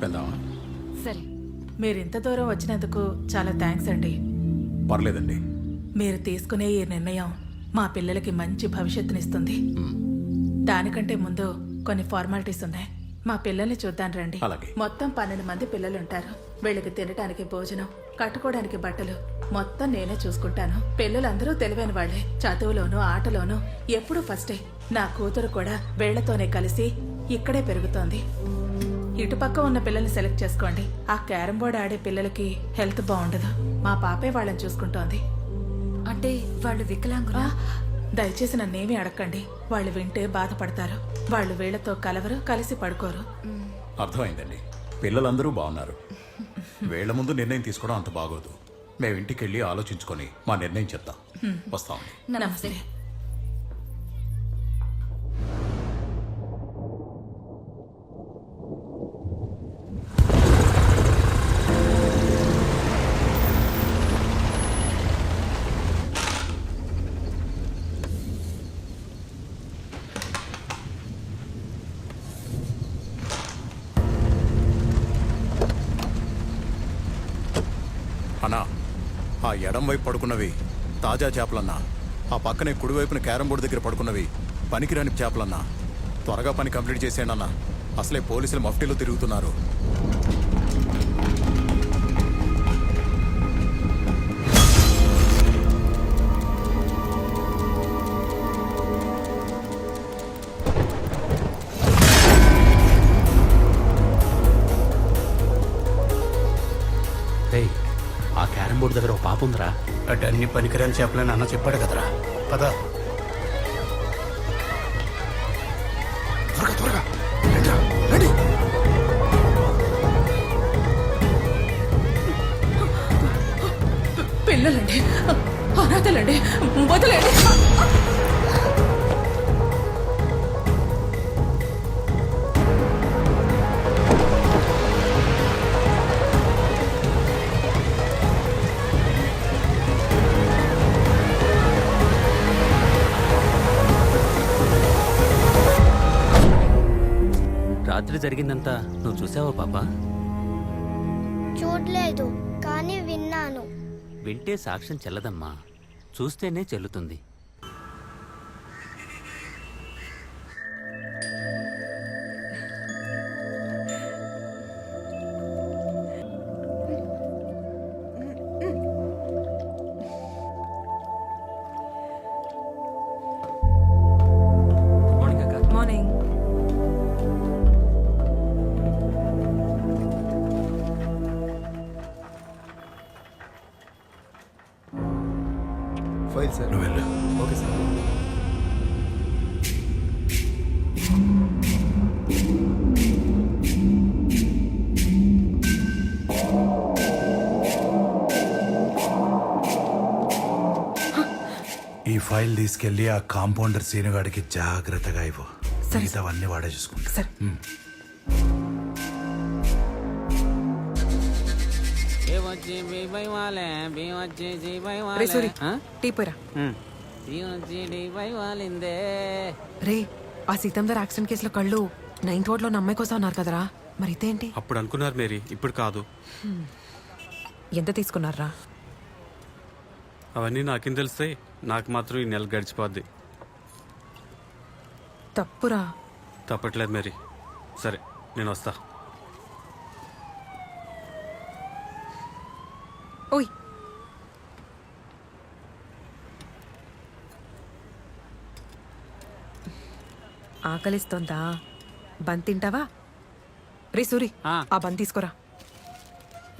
వెళ్దామా? సరే, మీరింత దూరం వచ్చినందుకు చాలా థ్యాంక్స్ అండి. పర్లేదండి. మీరు తీసుకునే ఈ నిర్ణయం మా పిల్లలకి మంచి భవిష్యత్తునిస్తుంది. దానికంటే ముందు కొన్ని ఫార్మాలిటీస్ ఉన్నాయి. మా పిల్లల్ని చూద్దాం రండి. అలాగే. మొత్తం 12 మంది పిల్లలుంటారు. వీళ్ళకి తినడానికి భోజనం, కట్టుకోవడానికి బట్టలు మొత్తం నేనే చూసుకుంటాను. పిల్లలందరూ తెలివైన వాళ్లే. చదువులోనూ ఆటలోనూ ఎప్పుడూ ఫస్టే. నా కూతురు కూడా వీళ్లతోనే కలిసి ఇక్కడే పెరుగుతోంది. ఇటుపక్క ఉన్న పిల్లల్ని సెలెక్ట్ చేసుకోండి. ఆ క్యారం బోర్డ్ ఆడే పిల్లలకి హెల్త్ బాగుండదు. మా పాపే వాళ్ళని చూసుకుంటోంది. అంటే వాళ్ళు వికలాంగులా? దయచేసి నన్నేమీ అడగండి. వాళ్ళు వింటే బాధపడతారు. వాళ్ళు వీళ్లతో కలవరు, కలిసి పడుకోరు. అర్థమైందండి. పిల్లలందరూ బాగున్నారు. వీళ్ల ముందు నిర్ణయం తీసుకోవడం అంత బాగోదు. మేము ఇంటికి వెళ్ళి ఆలోచించుకొని మా నిర్ణయం చెప్తాం. వస్తాం. నమస్తే. అన్నా, ఆ ఎడం వైపు పడుకున్నవి తాజా చేపలన్నా. ఆ పక్కనే కుడివైపున క్యారం బోర్డు దగ్గర పడుకున్నవి పనికిరాని చేపలన్నా. త్వరగా పని కంప్లీట్ చేసేయనన్నా. అసలే పోలీసులు మఫ్టీలో తిరుగుతున్నారు. ఆ క్యారం బోర్డు దగ్గర ఒక పాప ఉందిరా. అటు అన్ని పనికిరాని చేపలని అన్న చెప్పాడు కదరా. పద త్వరగా త్వరగా రెడీ. పిల్లలండి, అనాథలండి, వదలండి. రాత్రి జరిగిందంతా నువ్వు చూసావా పాపా? చూడలేదు, కానీ విన్నాను. వింటే సాక్ష్యం చెల్లదమ్మా, చూస్తేనే చెల్లుతుంది. మార్నింగ్. File sir. నువ్వు వెళ్ళు. Okay sir. ఈ ఫైల్ తీసుకెళ్లి ఆ కాంపౌండర్ సీనుగాడికి జాగ్రత్తగా ఇవ్వు. మిగతావన్నీ వాడే చూసుకుంటా. సరే. టీ పోరా. రే, ఆ సీతందర్ యాక్సిడెంట్ కేసులో కళ్ళు 9th వార్డ్ లో ఉన్న అమ్మాయి కోసం అన్నారు కదరా, మరి ఇదేంటి? అప్పుడు అనుకున్నారు మేరీ, ఇప్పుడు కాదు. ఎంత తీసుకున్నారా? అవన్నీ నాకేం తెలుస్తాయి. నాకు మాత్రం ఈ నెల గడిచిపోద్ది. తప్పురా. తప్పట్లేదు మేరీ. సరే, నేను వస్తా. ఓయ్, ఆకలిస్తోందా? బంద్ తింటావా? రే సూరి, ఆ బంద్ తీసుకోరా.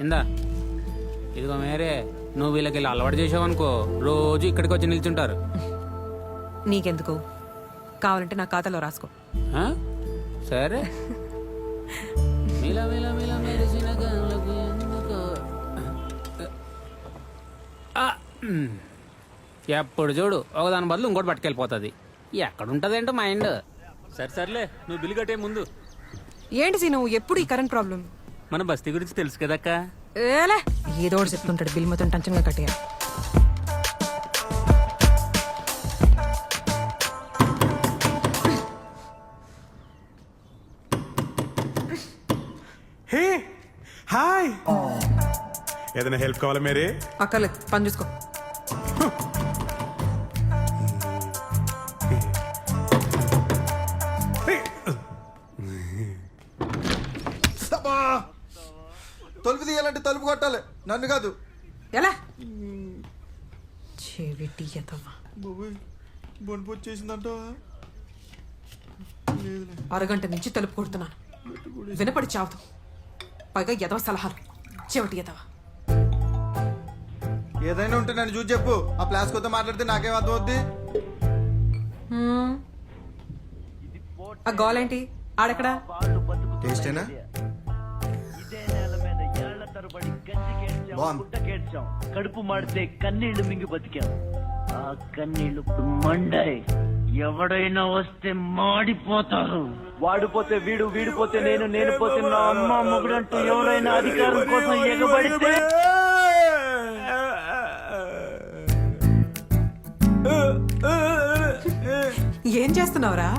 ఇందా, ఇదిగో మేరే, నువ్వు వీళ్ళకి అలవాటు చేసావనుకో రోజు ఇక్కడికి వచ్చి నిల్చుంటారు. నీకెందుకు? కావాలంటే నా ఖాతాలో రాసుకో. ఆ? సరే. మిల మిల మిల మెరిసిన కళ్ళకు ఎందుకో. ఆ, ఎప్పుడు చూడు ఒకదాని బదులు ఇంకోటి పట్టుకెళ్ళిపోతుంది. ఎక్కడుంటదేంటో మైండ్. సరే సర్లే, నువ్వు బిల్లు కట్టే ముందు. ఏంటి సీను ఎప్పుడు ఈ కరెంట్ ప్రాబ్లం? మన బస్తీ గురించి తెలుసు కదక్క. ఏలే, ఏదో ఒకటి చెప్తుంటాడు. బిల్ మొత్తం టెన్షన్గా కట్టేయాలి. హే ఏదైనా హెల్ప్ కావాలా మేరీ? అక్కర్లేదు, పని చూసుకో. తలుపు తీయాలంటే తలుపు కొట్టాలి, నన్ను కాదు. ఎలా చెవిటి ఎదవా. బొనిపు వచ్చేసిందంట. అరగంట నుంచి తలుపు కొడుతున్నాను, వినపడి చావదు. పైగా ఎదవ సలహాలు, చెవిటి ఎదవా. ఏదైనా ఉంటే నన్ను చూసి చెప్పు. ఆ ప్లాస్ కొత్త మాట్లాడితే నాకేం అర్థం అవుద్ది? ఆ గోలేంటి ఆడెక్కడా? టేస్టేనా? కడుపు మాడితే కన్నీళ్లు మింగి బతికాం. ఆ కన్నీళ్లు మండాయి. ఎవడైనా వస్తే మాడిపోతారు. వాడిపోతే వీడు, వీడిపోతే నేను, నేను పోతే నా అమ్మ మొగుడంటూ ఎవరైనా అధికారం కోసం ఎగబడితే ఏం చేస్తున్నావురా?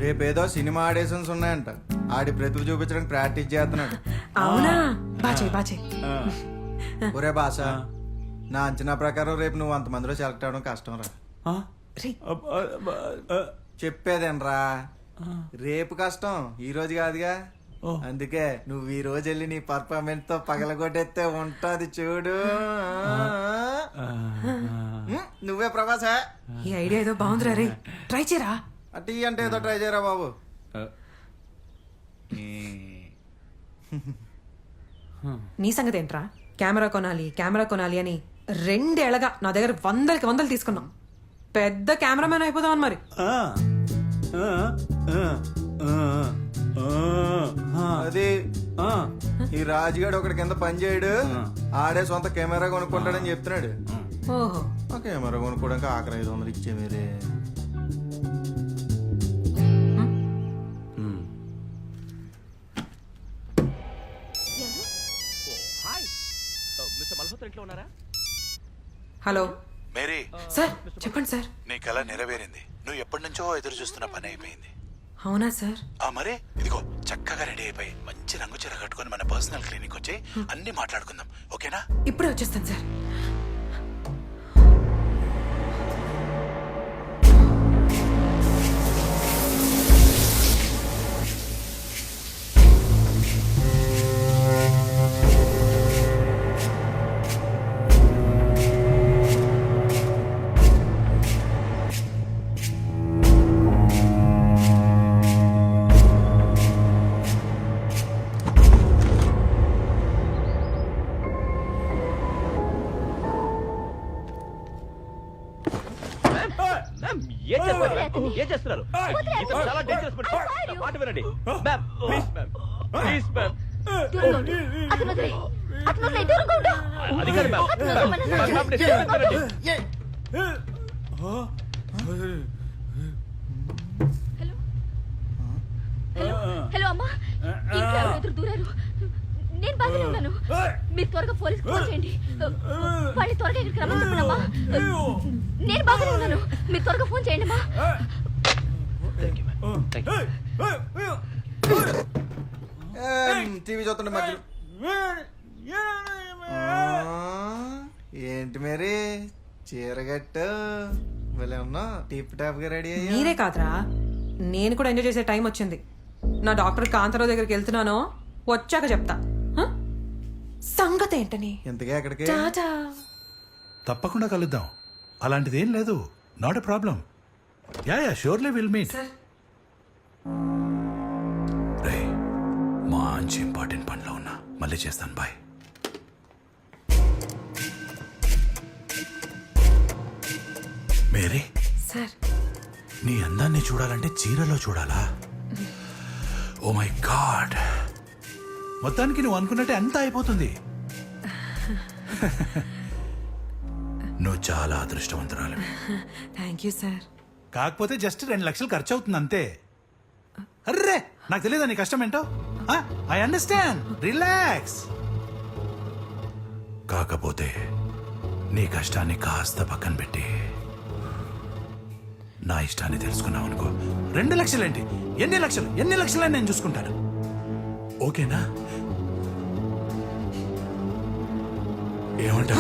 రేపేదో సినిమా ఆడిషన్స్ ఉన్నాయంట. ఆడి ప్రతిభ చూపించడానికి ప్రాక్టీస్ చేస్తున్నాడు. అవునా? బాచే బాచే. ఒరే భాష, నా అంచనా ప్రకారం రేపు నువ్వు అంతమందిలో సెలెక్ట్ అవడం కష్టం రా. చెప్పేదేనరా, రేపు కష్టం, ఈ రోజు కాదుగా. అందుకే నువ్వు ఈ రోజు వెళ్ళి నీ పర్ఫార్మెన్స్ తో పగలగొట్టేస్తే ఉంటది చూడు. నువ్వే ప్రభాస. ఈ ఐడియా ఏదో బాగుందిరా రే, ట్రై చేయరా. టీ అంటే ఏదో ట్రై చేయరా బాబు. నీ సంగతి ఏంట్రా? కెమెరా కొనాలి అని 2 ఏళ్ళగా నా దగ్గర 100 తీసుకున్నాం. పెద్ద కెమెరామెన్ అయిపోదామని మరి. అది ఈ రాజుగాడు ఒకటి కింద పని చేయడు, ఆడే సొంత కెమెరా కొనుక్కుంటాడని చెప్తున్నాడు. ఓహో, ఆ కెమెరా కొనుక్కోవడానికి ఆఖరి 500 ఇచ్చే మీరే. హలో మేరీ, సార్, చెప్పండి సార్. నీ కళ నెరవేరింది. నువ్వు ఎప్పటి నుంచో ఎదురు చూస్తున్న పని అయిపోయింది. అవునా సార్? మరే ఇదిగో చక్కగా రెడీ అయిపోయి మంచి రంగు చీర కట్టుకొని మన పర్సనల్ క్లినిక్ వచ్చి అన్ని మాట్లాడుకుందాం, ఓకేనా? ఇప్పుడే వచ్చేస్తాను సార్. ఏం చేస్తున్నారు? చాలా డేంజరస్. మాట వినండి ma'am, please ma'am, please ma'am. అది కాదు హలో అమ్మా, ఇంట్లో ఎదురు దూరారు. నేను బాగానే ఉన్నాను. మీరు త్వరగా పోలీస్ ఫోన్ చేయండి. వాళ్ళు త్వరగా ఇక్కడికి రమ్మని చెప్పండమ్మా. నేను బాగానే ఉన్నాను. మీరు త్వరగా ఫోన్ చేయండి అమ్మా. టీవీ చూస్తుండే మధ్య ఏంటి మరి చీరగట్టు భలే ఉన్నా, టిప్ టాప్ గా రెడీ అయ్యా. మీరే కాదురా, నేను కూడా ఎంజాయ్ చేసే టైం వచ్చింది. నా డాక్టర్ కాంతారావు దగ్గరికి వెళ్తున్నాను, వచ్చాక చెప్తా సంగతి ఏంటని. ఎంతగా ఎక్కడికి? టాటా. తప్పకుండా కలుద్దాం. అలాంటిదేం లేదు, not a problem. Ya surely will meet. రే, మంచి ఇంపార్టెంట్ పనిలో ఉన్నా, మళ్ళీ చేస్తాను, బాయ్. మేరీ, సార్, నీ అందాన్ని చూడాలంటే చీరలో చూడాలా? ఓ మై గాడ్, మొత్తానికి నువ్వు అనుకున్నట్టే అంతా అయిపోతుంది. నువ్వు చాలా అదృష్టవంతురాలు. Thank you sir. కాకపోతే జస్ట్ 2 లక్షలు ఖర్చు అవుతుంది అంతే. అర్రే, నాకు తెలియదా నీ కష్టం ఏంటో. I understand, relax. కాకపోతే నీ కష్టాన్ని కాస్త పక్కన పెట్టి నా ఇష్టాన్ని తెలుసుకున్నావు అనుకో, 2 లక్షలేంటి, ఎన్ని లక్షలు నేను చూసుకుంటాను. ఓకేనా? ఏమంటా?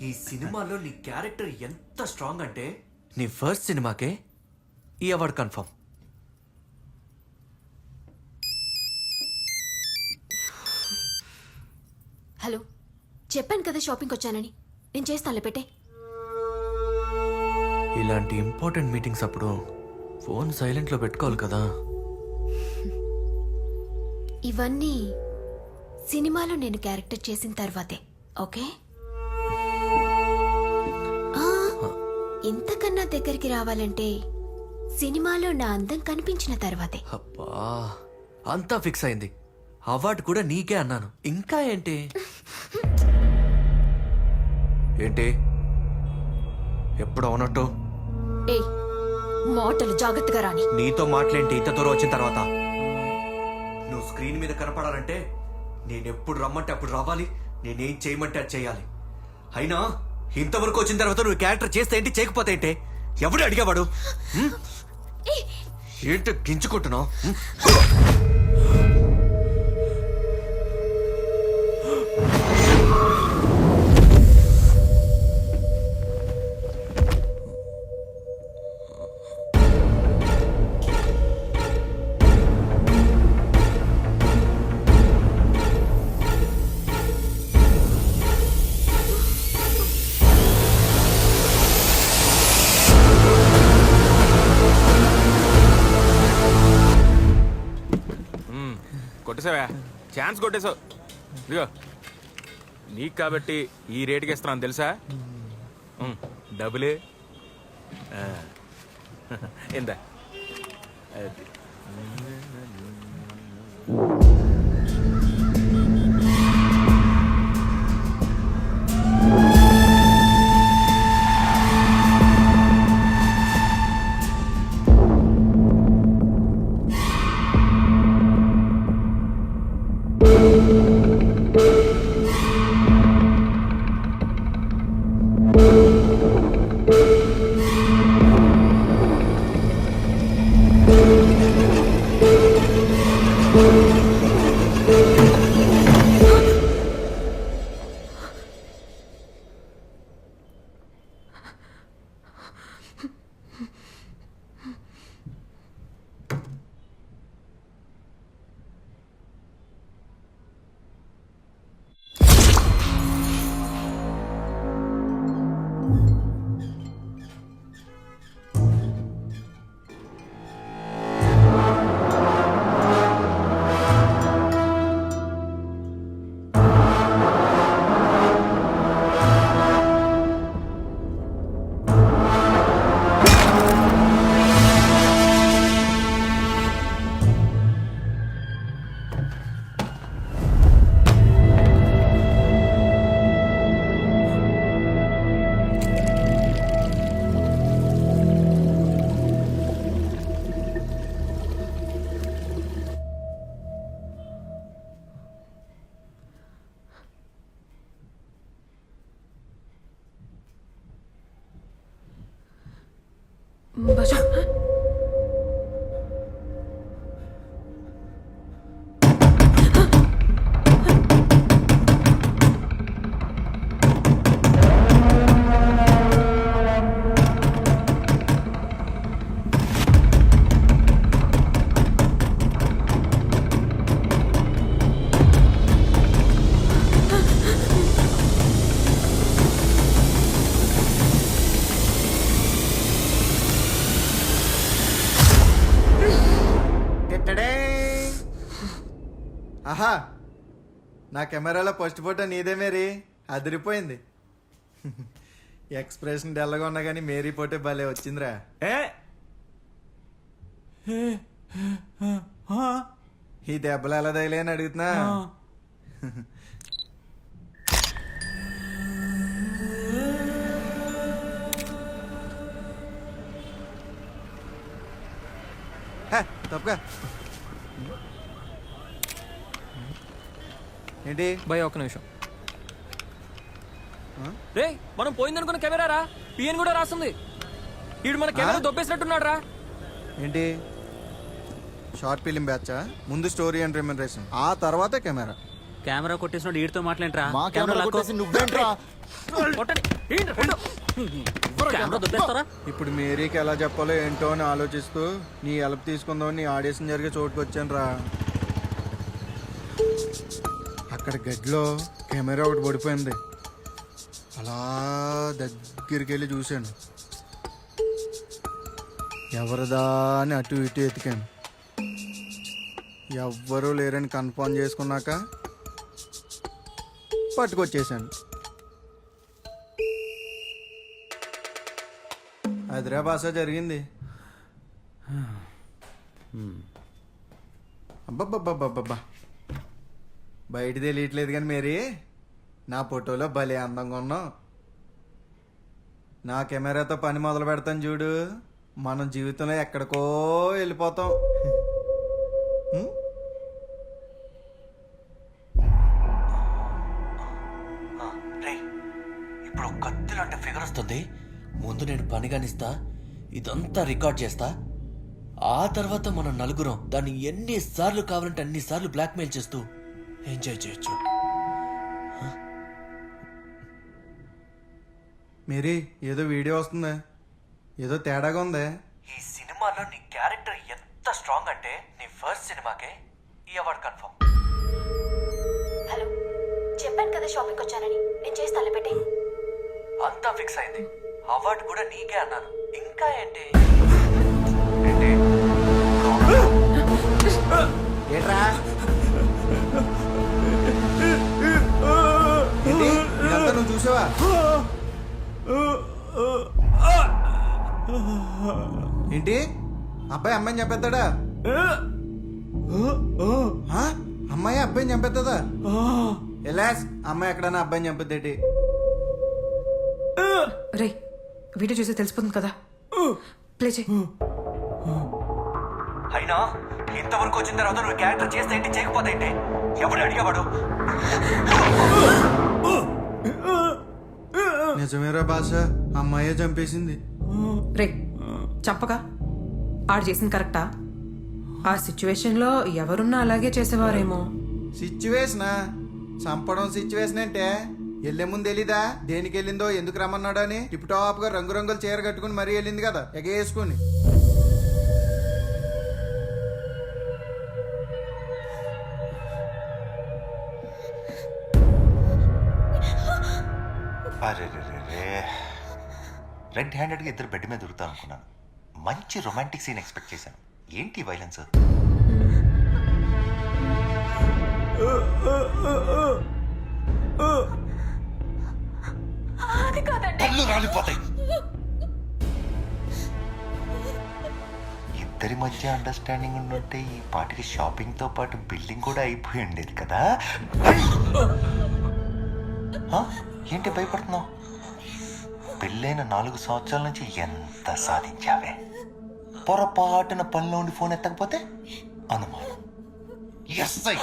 ఈ సినిమాలో నీ క్యారెక్టర్ ఎంత స్ట్రాంగ్ అంటే నీ ఫస్ట్ సినిమాకే ఈ అవార్డు కన్ఫర్మ్. హలో, చెప్పాను కదా షాపింగ్కి వచ్చానని. నేను చేస్తానులే, పెట్టే. ఇలాంటి ఇంపార్టెంట్ మీటింగ్స్ అప్పుడు ఫోన్ సైలెంట్లో పెట్టుకోవాలి కదా. ఇవన్నీ సినిమాలో నేను క్యారెక్టర్ చేసిన తర్వాతే, ఓకే? ఇంతకన్నా దగ్గరికి రావాలంటే సినిమాలో నా అందం కనిపించిన తర్వాతే. అబ్బా, అంతా ఫిక్స్ అయింది. అవార్డు కూడా నీకే అన్నాను. ఇంకా ఏంటి ఏంటి ఎప్పుడు అవునట్టు? ఏయ్, మాటలు జాగ్రత్తగా రాని. నీతో మాట్లాంటి ఇంత దూరం వచ్చిన తర్వాత నువ్వు స్క్రీన్ మీద కనపడాలంటే నేనెప్పుడు రమ్మంటే అప్పుడు రావాలి, నేనేం చేయమంటే అది చేయాలి. అయినా ఇంతవరకు వచ్చిన తర్వాత నువ్వు క్యారెక్టర్ చేస్తే ఏంటి, చేయకపోతే ఏంటి? ఎవడు అడిగేవాడు? ఏంటి గించుకుంటున్నావు? కొట్టేసావా? ఛాన్స్ కొట్టేసావు. ఇదిగో నీకు కాబట్టి ఈ రేటుకి ఇస్తున్నాను తెలుసా? డబులే ఎంత? ఆహా నా కెమెరాలో ఫస్ట్ ఫోటో నీదే మేరీ అదిరిపోయింది. ఎక్స్ప్రెషన్ డల్గా ఉన్నా కానీ మేరీ ఫోటో భలే వచ్చిందిరా. ఈ దెబ్బలు ఎలా తగిలే అని అడుగుతున్నా. తప్పగా ఏంటి భయ్ ఒక్క నిమిషం. రే మనం పోయిందనుకున్న కెమెరా రా, పిఎన్ కూడా రాస్తుంది. వీడు మన కెమెరా దొబ్బేసినట్టున్నాడు రా. ఏంటి షార్ట్ ఫిలిం బ్యాచా? ముందు స్టోరీ అండ్ రెమ్యునరేషన్, ఆ తర్వాత కెమెరా. కెమెరా కొట్టేసినోడు వీడితో మాట్లాడరా? మా కెమెరా కొట్టేసి నువ్వేంట్రా? ఇప్పుడు మేరీకి ఎలా చెప్పాలో ఏంటో అని ఆలోచిస్తూ నీ హెల్ప్ తీసుకుందాం నీ ఆడిషన్ జరిగే చోటుకు వచ్చాను రా. అక్కడ గదిలో కెమెరా ఒకటి పడిపోయింది. అలా దగ్గరికి వెళ్ళి చూశాను. ఎవరిదా అని అటు ఇటు ఎతికాను. ఎవ్వరూ లేరని కన్ఫర్మ్ చేసుకున్నాక పట్టుకొచ్చేసాను. అదిరా బాసా జరిగింది. అబ్బబ్బబ్బబ్బబ్బా బయట తెలియట్లేదు కానీ మేరీ నా ఫోటోలో భలే అందంగా ఉన్నావు. నా కెమెరాతో పని మొదలు పెడతాను చూడు, మనం జీవితంలో ఎక్కడికో వెళ్ళిపోతాం. ఇప్పుడు కత్తిలో అంటే ఫిగర్ వస్తుంది. ముందు నేను పని కానిస్తా, ఇదంతా రికార్డ్ చేస్తా. ఆ తర్వాత మనం నలుగురం దాన్ని ఎన్నిసార్లు కావాలంటే అన్నిసార్లు బ్లాక్మెయిల్ చేస్తూ ఎంజాయ్ చేయొచ్చు. మేరీ ఏదో వీడియో వస్తుంది, ఏదో తేడాగా ఉంది. ఈ సినిమాలో నీ క్యారెక్టర్ ఎంత స్ట్రాంగ్ అంటే నీ ఫస్ట్ సినిమాకే ఈ అవార్డు కన్ఫర్మ్. హలో, చెప్పాను కదా షాపింగ్కి వచ్చానని. నేను చేసి తలపెట్టే అంతా ఫిక్స్ అయింది. అవార్డు కూడా నీకే అన్నాను. ఇంకా ఏంటి ఏంట్రా ఇదంతా నువ్వు చూసావా? ఏంటి అబ్బాయి అమ్మాయిని చంపేస్తాడా? అమ్మాయి అబ్బాయిని చంపేస్తుందా? ఎలాస్ అమ్మాయి ఎక్కడన్నా అబ్బాయిని చంపేద్దేటి? రే వీడియో చూసి తెలిసిపోతుంది కదా, ప్లే చేయి. అయినా ఇంతవరకు వచ్చిన తర్వాత నువ్వు క్యారెక్టర్ చేస్తే ఏంటి, చేయకపోతే ఏంటి? ఎవడు అడిగేవాడు? నిజమేరా భాష, అమ్మాయే చంపేసింది. రే చంపగా ఆడు చేసింది కరెక్టా? ఆ సిచ్యువేషన్లో ఎవరున్నా అలాగే చేసేవారేమో. సిచ్యువేషనా? చంపడం సిచ్యువేషన్ అంటే వెళ్ళే ముందు తెలీదా దేనికి వెళ్ళిందో, ఎందుకు రమ్మన్నాడో అని? టిప్ టాప్ గా రంగురంగుల చీర కట్టుకుని మరీ వెళ్ళింది కదా ఎగేసుకుని. అరే రెడ్ హ్యాండెడ్గా ఇద్దరు బెడ్ మీద దొరుకుతాను అనుకున్నాను. మంచి రొమాంటిక్ సీన్ ఎక్స్పెక్ట్ చేశాను. ఏంటి వైలెన్స్? పళ్ళు రాలిపోతాయి. ఇద్దరి మధ్య అండర్స్టాండింగ్ ఉండుంటే ఈ పాటికి షాపింగ్ తో పాటు బిల్డింగ్ కూడా అయిపోయి ఉండేది కదా. ఏంటి భయపడుతున్నావు? పెళ్ళైన 4 సంవత్సరాల నుంచి ఎంత సాధించావే? పొరపాటున పనిలో ఉండి ఫోన్ ఎత్తకపోతే అనుమానం. ఎస్ఐ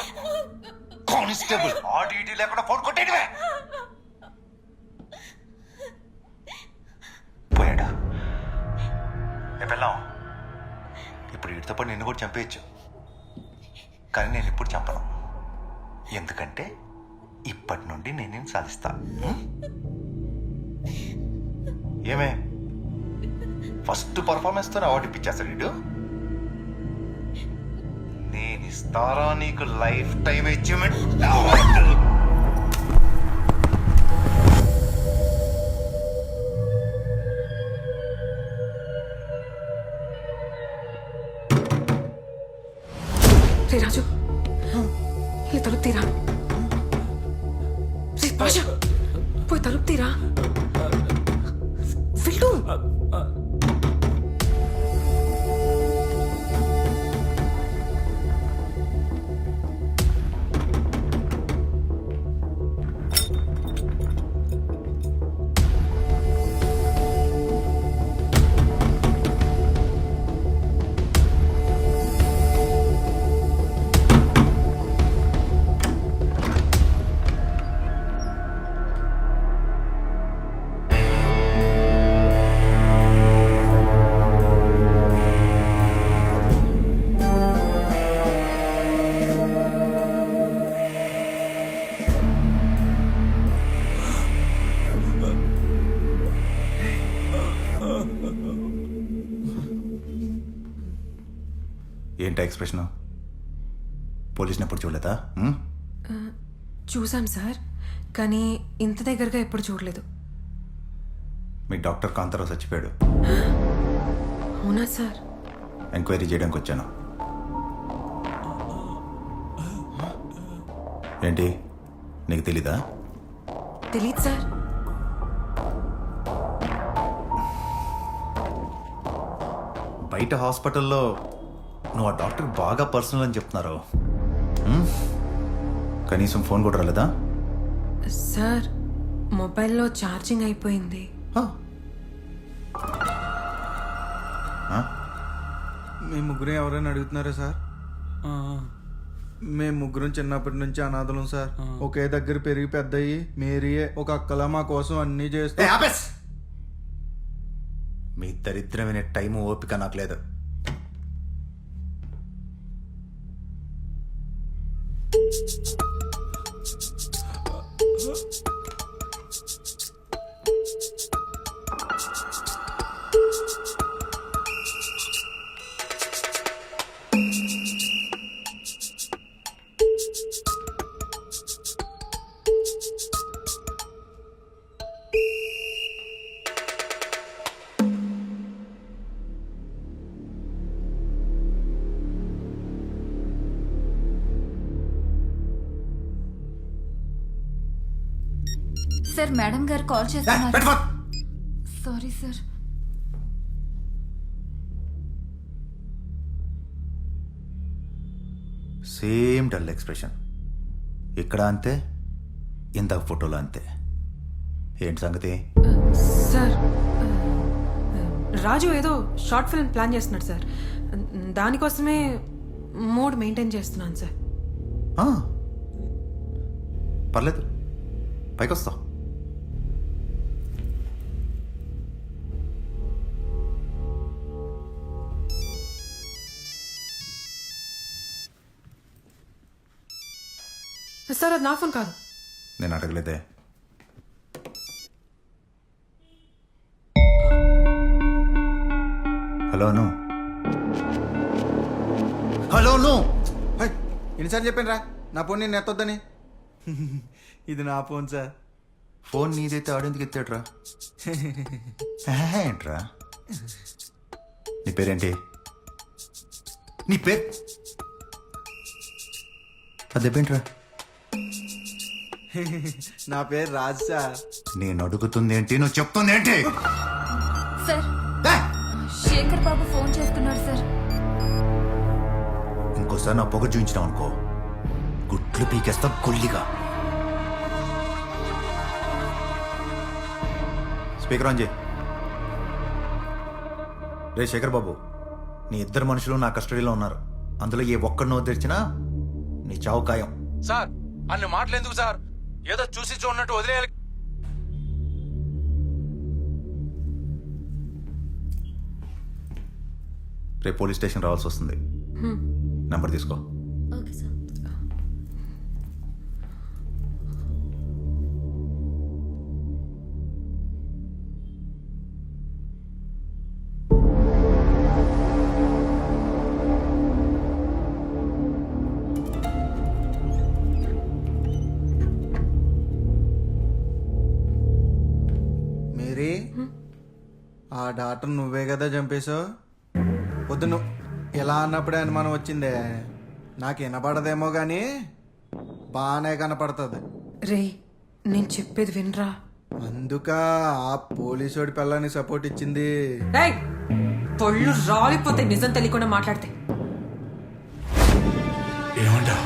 కానిస్టేబుల్ ఆడిటీ లేకుండా ఫోన్ కొట్టేయడమే. పోయాడు. వెళ్ళాం. ఇప్పుడు వీటితో పాటు నిన్ను కూడా చంపేయచ్చు, కానీ నేను ఇప్పుడు చంపను. ఎందుకంటే ఇప్పటి నుండి నేను సాధిస్తా. ఏమే ఫస్ట్ పర్ఫార్మెన్స్ తో అవార్డు ఇప్పించేస్తాడు వీడు. నేను ఇస్తారా నీకు లైఫ్ టైం అచీవ్మెంట్ అవార్డు. రే రాజు, ఈ తల పోయి తలుపు తీరా వెళ్ళు. ఏంటా ఎక్స్ప్రెషన్? పోలీసుని ఎప్పుడు చూడలేదా? చూసాం సార్, కానీ ఇంత దగ్గరగా ఎప్పుడు చూడలేదు. మీ డాక్టర్ కాంతారావు చచ్చిపోయాడు. అవునా సార్? ఎంక్వైరీ చేయడానికి వచ్చాను. ఏంటి, నీకు తెలీదా? తెలీదు సార్. బయట హాస్పిటల్లో నువ్వు ఆ డాక్టర్ బాగా పర్సనల్ అని చెప్తున్నారు. కనీసం ఫోన్ కూడా రాలేదా? సార్, మొబైల్లో ఛార్జింగ్ అయిపోయింది. మీ ముగ్గురు ఎవరైనా అడుగుతున్నారా సార్? మేము ముగ్గురం చిన్నప్పటి నుంచి అనాథలం సార్. ఒకే దగ్గర పెరిగి పెద్దయి మేరీయే ఒక అక్కలా మా కోసం అన్నీ చేస్తే. మీ దరిద్రమైన టైము ఓపిక నాకు లేదు. సార్, మేడం గారు కాల్ చేస్తున్నారు. Sorry sir. Same dull expression. ఇక్కడ అంతే, ఇంత ఫోటోలో అంతే. ఏంటి సంగతి? సార్, రాజు ఏదో షార్ట్ ఫిల్మ్ ప్లాన్ చేస్తున్నాడు సార్. దానికోసమే మూడ్ మెయింటైన్ చేస్తున్నాను సార్. పర్లేదు, పైకి వస్తా. సార్, అది నా ఫోన్ కాదు. నేను అడగలేదే. హలో ను హలో ను ఎన్నిసార్లు చెప్పాను రా నా ఫోన్ నేను ఎత్తొద్దని. ఇది నా ఫోన్ సార్. ఫోన్ నీదైతే ఆడేందుకు ఎత్తాడురా? ఏంట్రా, నీ పేరేంటి? నీ పేరు అదేంట్రా? నా పేరు రాజ్ సార్. నేను అడుగుతుంది ఏంటి, నువ్వు చెప్తుంది ఏంటి? సార్, శేఖర్ బాబు ఫోన్ చేస్తున్నారు సార్. ఇంకోసారి నా పొగ చూపించినావు అనుకో, గుట్లు పీకేస్తా కొల్లిగా. స్పీకర్ ఆన్ చేయి. రే శేఖర్ బాబు, నీ ఇద్దరు మనుషులు నా కస్టడీలో ఉన్నారు. అందులో ఏ ఒక్కడినో తెరిచినా నీ చావు ఖాయం. సార్, అన్ని మాటలు ఎందుకు సార్? ఏదో చూసి చూడనట్టు వదిలేయాలి. రేపు పోలీస్ స్టేషన్ రావాల్సి వస్తుంది. నంబర్ తీసుకో. Okay sir. మేరీ, ఆ డాక్టర్ నువ్వే కదా చంపేశావు? వద్దు, నువ్వు ఎలా అన్నప్పుడే అనుమానం వచ్చిందే. నాకు వినపడదేమో కానీ బాగానే కనపడుతుంది. రే, నేను చెప్పేది వినరా. అందుక ఆ పోలీసోడి పిల్లని సపోర్ట్ ఇచ్చింది. రేయ్, పొళ్ళు రాలిపోతే నిజం తెలియకుండా మాట్లాడితే. ఏమంటా?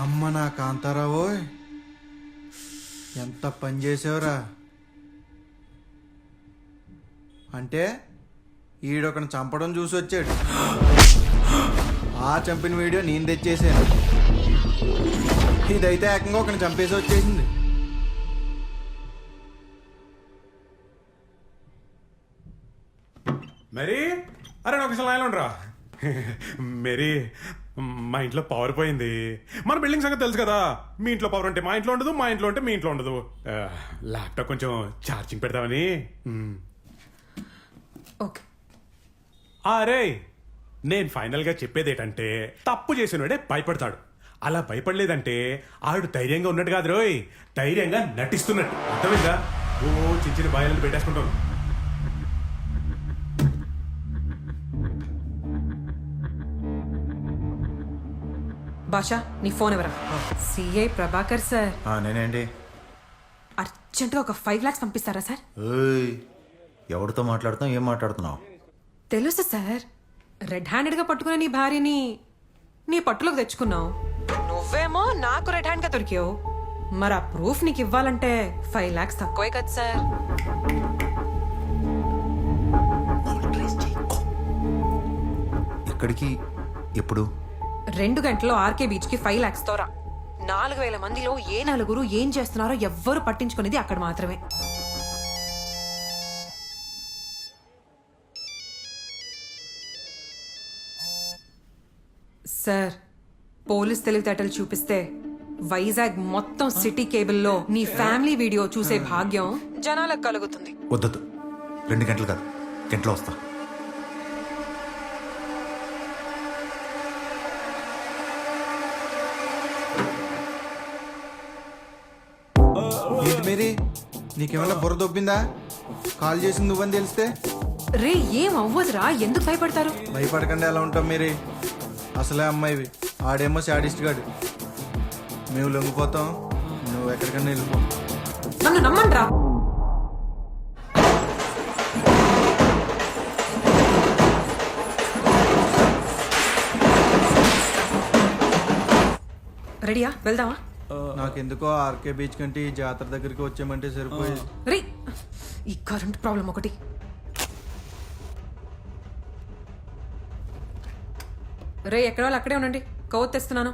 అమ్మ నా కాంతారావు, ఎంత పని చేసావురా. అంటే ఈడొకని చంపడం చూసి వచ్చాడు. ఆ చంపిన వీడియో నేను తెచ్చేసాను. ఇదైతే ఏకంగా ఒకని చంపేసి వచ్చేసింది. మరి అరే నాకు అసలు లైన్లో ఉండరా. మేరీ, మా ఇంట్లో పవర్ పోయింది. మన బిల్డింగ్ సంగతి తెలుసు కదా. మీ ఇంట్లో పవర్ ఉంటే మా ఇంట్లో ఉండదు, మా ఇంట్లో ఉంటే మీ ఇంట్లో ఉండదు. ల్యాప్టాప్ కొంచెం ఛార్జింగ్ పెడతామని. ఓకే. అరే, నేను ఫైనల్గా చెప్పేది ఏంటంటే, తప్పు చేసినోడే భయపడతాడు. అలా భయపడలేదంటే ఆడు ధైర్యంగా ఉన్నట్టు కాదు రోయ్, ధైర్యంగా నటిస్తున్నట్టు. అర్థమైందా? ఓ చిన్న చిన్న భయాలను పెట్టేసుకుంటాను. భాషా, నీ ఫోన్ ఎవరా? CI Prabhakar sir. నేనేంటి? అర్జెంటుగా ఒక 5 lakhs పంపిస్తారా సార్? ఎవరితో మాట్లాడుతున్నావు? ఏం మాట్లాడుతున్నావు? తెలుసు సార్, రెడ్ హ్యాండెడ్గా పట్టుకునే నీ భార్యని నీ పట్టులోకి తెచ్చుకున్నావు. నువ్వేమో నాకు రెడ్ హ్యాండ్గా దొరికావు. మరి ఆ ప్రూఫ్ నీకు ఇవ్వాలంటే 5 lakhs తక్కువే కదా సార్? ఎక్కడికి? ఎప్పుడు? 2 గంటల్లో ఆర్కే బీచ్కి 5 lakhs తో రా. 4,000 మందిలో ఏ నలుగురు ఏం చేస్తున్నారో ఎవ్వరు పట్టించుకునేది అక్కడ మాత్రమే. సార్, పోలీస్ తెలివితేటలు చూపిస్తే వైజాగ్ మొత్తం సిటీ కేబుల్లో నీ ఫ్యామిలీ వీడియో చూసే భాగ్యం జనాలకు కలుగుతుంది. వద్దొద్దు, 2 గంటలు కాదు, గంటలో వస్తా. ఏంటి మేరీ, నీకేమన్నా బుర్ర దొబ్బిందా? కాల్ చేసింది నువ్వని తెలిస్తే? రే, ఏం అవ్వదురా, ఎందుకు భయపడతారు? భయపడకుండా ఎలా ఉంటాం మేరీ? అసలే అమ్మాయివి, ఆడేమో శాడిస్ట్ గాడు. మేము లొంగిపోతాం, నువ్వు ఎక్కడికన్నా వెళ్ళిపో. నన్ను నమ్మండ్రా. రెడీయా? వెళ్దామా? నాకెందుకో ఆర్కే బీచ్ కంటే ఈ జాతర దగ్గరికి వచ్చామంటే సరిపోయేది. రే, ఈ కరెంట్ ప్రాబ్లం ఒకటి. రే, ఎక్కడ వాళ్ళు అక్కడే ఉండండి, కొవ్వొత్తి తెస్తున్నాను.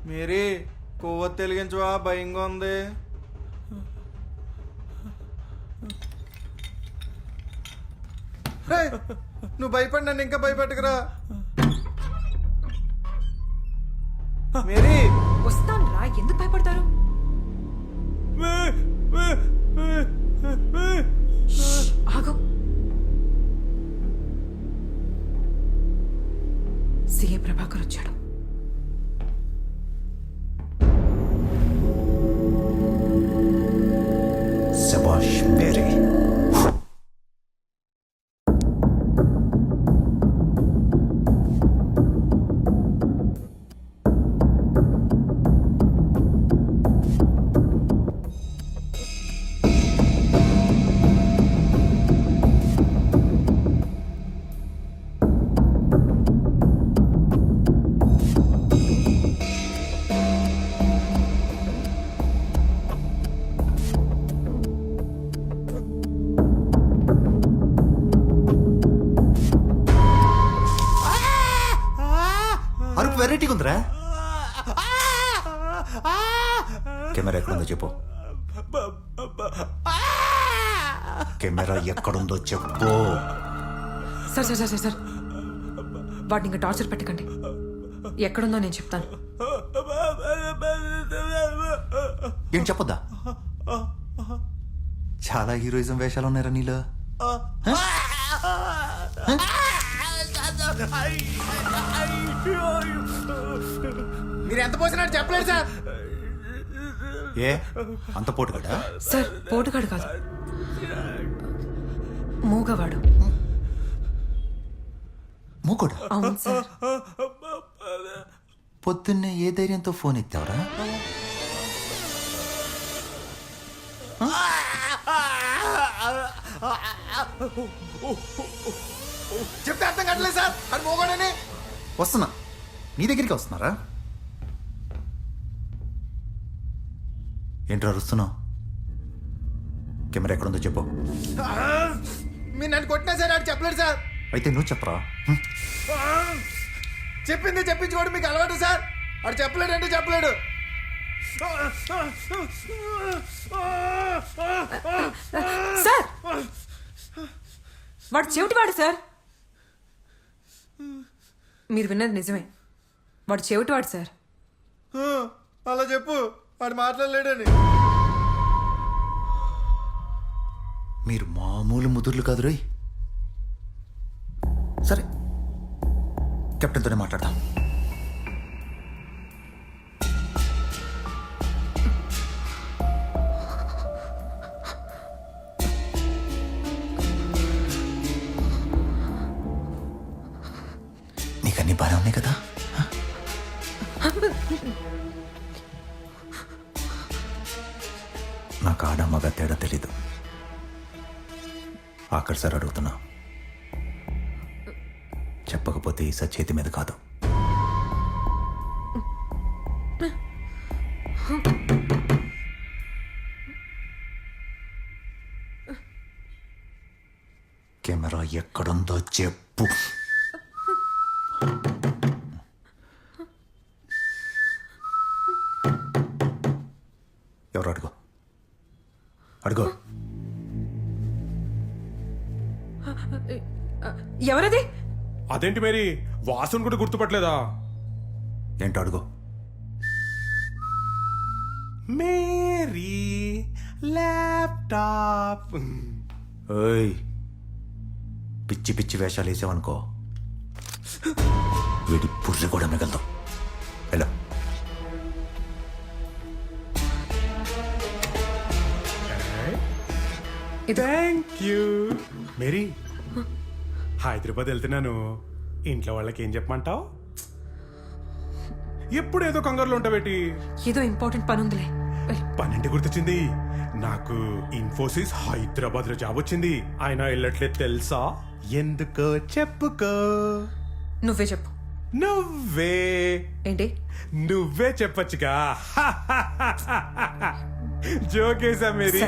మేరీ, కొవ్వొత్తి వెలిగించవా? భయంగా ఉంది. హే, నువ్వు భయపడి నన్ను ఇంకా భయపెట్టకురా. మేరీ, వస్తాను రా, ఎందుకు భయపడతారు? ఆగు. సిఏ ప్రభాకర్ వచ్చాడు. శభాష్ మేరీ. అరుపు వెరైటీగా ఉందిరా. కెమెరా ఎక్కడుందో చెప్పు. కెమెరా ఎక్కడుందో చెప్పు. సార్ సార్ సార్ సార్, వాడిని ఇంకా టార్చర్ పెట్టకండి. ఎక్కడుందో నేను చెప్తాను. ఏం చెప్పొద్దా? చాలా హీరోయిజం వేషాలు ఉన్నారా నీలో? మీరు ఎంత పోసినట్టు చెప్పలేదు సార్. ఏ అంత పోటుగాడా? సార్, పోటుగాడు కాదు, మూగవాడు. మూకుడా? అవును సార్. పొద్దున్నే ఏ ధైర్యంతో ఫోన్ ఎత్తావరా? చెప్తే అర్థం కావట్లేదు సార్, అది మోగోడని. వస్తున్నా, నీ దగ్గరికి వస్తున్నారా? ఏంట్రా అరుస్తున్నావు? కెమెరా ఎక్కడుందో చెప్పు. మీరు నన్ను కొట్టినా సార్, ఆడు చెప్పలేడు సార్. అయితే నువ్వు చెప్పరా. చెప్పింది చెప్పించుకోవడం మీకు అలవాటు సార్. ఆడు చెప్పలేడు అంటే చెప్పలేడు. సార్ వాడు చెవిటివాడు సార్. మీరు విన్నది నిజమే, వాడు చెవిటివాడు సార్. అలా చెప్పు, వాడు మాట్లాడలేడని. మీరు మామూలు ముదుర్లు కాదు రోయ్. సరే, కెప్టెన్తోనే మాట్లాడదాం. నీకన్నీ బాగానే ఉన్నాయి కదా? నాకు ఆడమ్మగా తేడా తెలీదు. ఆఖరి సార్ అడుగుతున్నా, చెప్పకపోతే ఈ సార్ చేతి మీద కాదు. కెమెరా ఎక్కడుందో చెప్పు. ఎవరు అడుగు, అడుగు. ఎవరది? అదేంటి మేరీ, వాసన కూడా గుర్తుపట్టలేదా? ఏంటో అడుగు. Mary laptop. ఓయ్, పిచ్చి పిచ్చి వేషాలు వేసావనుకో వీడి పుర్రె కూడా మిగలదు. ఎలా థ్యాంక్ యూ మేరీ. హైదరాబాద్ వెళ్తున్నాను, ఇంట్లో వాళ్ళకి ఏం చెప్పమంటావు? ఎప్పుడు ఏదో కంగారులో ఉంటావేటి? ఏదో ఇంపార్టెంట్ పని ఉందిలే. పన్నెండు గుర్తొచ్చింది, నాకు ఇన్ఫోసిస్ హైదరాబాద్ లో జాబ్ వచ్చింది. ఆయన వెళ్ళట్లేదు తెలుసా? ఎందుకో చెప్పుకో. నువ్వే చెప్పు. నువ్వే ఏంటి? నువ్వే చెప్పొచ్చుగా. జోకేసా మేరీ?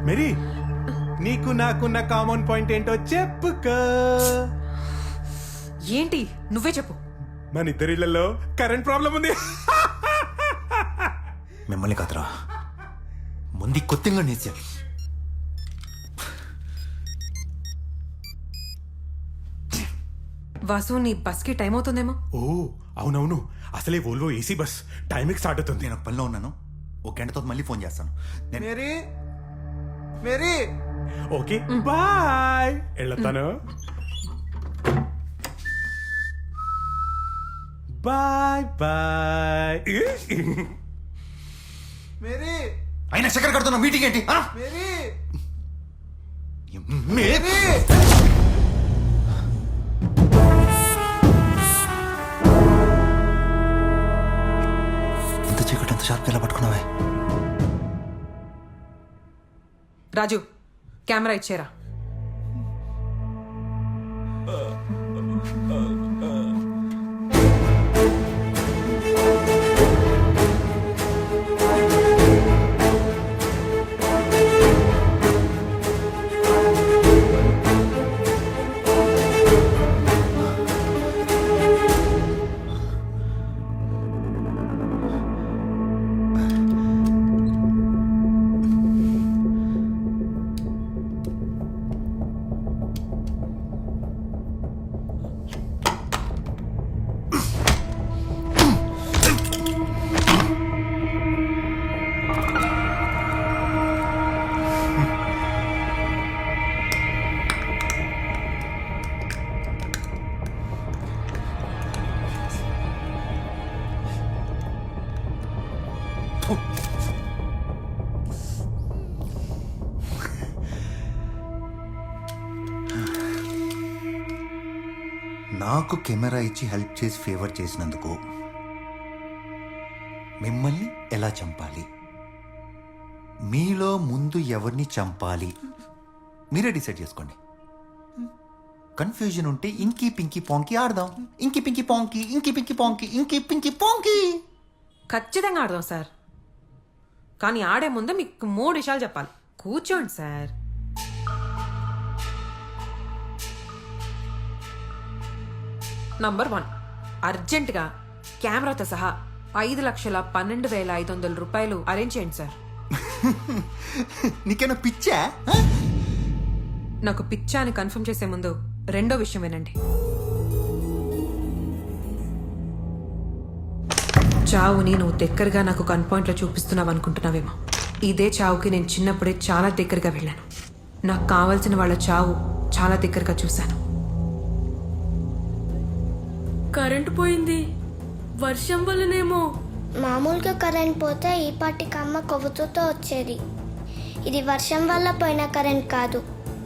మేరీ, నీకు నాకున్న కామన్ పాయింట్ ఏంటో చెప్పుకో. ఏంటి? నువ్వే చెప్పు. మన ఇద్దరిళ్లలో కరెంట్ ప్రాబ్లం ఉంది. మిమ్మల్ని కాదురా, ముందు కొత్తగా నేర్చాలి. వాసు, నీ బస్ కి టైం అవుతుందేమో. ఓ అవునవును, అసలే ఓల్వో ఏసీ బస్ టైంకి స్టార్ట్ అవుతుంది. నేను ఒక పనిలో ఉన్నాను, ఒక గంటతో మళ్ళీ ఫోన్ చేస్తాను. నేను మేరీ, మేరీ. ఓకే బాయ్, వెళ్తాను. Bye bye. మేరీ, అయినా చక్కెర కడుతున్నా, మీటింగ్ ఏంటి? Mary, Mary. ఎంత చీకటి, ఎంత షార్ప్ ఎలా పట్టుకున్నావే? రాజు, కెమెరా ఇచ్చేరా. నాకు కెమెరా ఇచ్చి హెల్ప్ చేసి ఫేవర్ చేసినందుకు మిమ్మల్ని ఎలా చంపాలి, మీలో ముందు ఎవరిని చంపాలి మీరే డిసైడ్ చేసుకోండి. కన్ఫ్యూజన్ ఉంటే ఇంకీ పింకీ పాంకీ ఆడదాం. Inky pinky ponky, inky pinky ponky, inky pinky ponky. ఖచ్చితంగా ఆడదాం సార్. కానీ ఆడే ముందు మీకు 3 విషయాలు చెప్పాలి. కూర్చోండి సార్. నంబర్ 1, అర్జెంటుగా కెమెరాతో సహా 5,12,500 రూపాయలు అరేంజ్ చేయండి సార్. నీకేనా పిచ్చా? నాకు పిచ్చా అని కన్ఫర్మ్ చేసే ముందు రెండో విషయం వినండి. చావుని నువ్వు దగ్గరగా నాకు గన్ పాయింట్లో చూపిస్తున్నావు అనుకుంటున్నావేమో. ఇదే చావుకి నేను చిన్నప్పుడే చాలా దగ్గరగా వెళ్ళాను. నాకు కావాల్సిన వాళ్ళ చావు చాలా దగ్గరగా చూశాను. కరెంటు పోయింది. వర్షం వల్లనేమో. మామూలుగా కరెంట్ పోతే ఈ పాటికి అమ్మ కొవ్వుతో వచ్చేది. ఇది వర్షం వల్ల పోయిన కరెంట్ కాదు.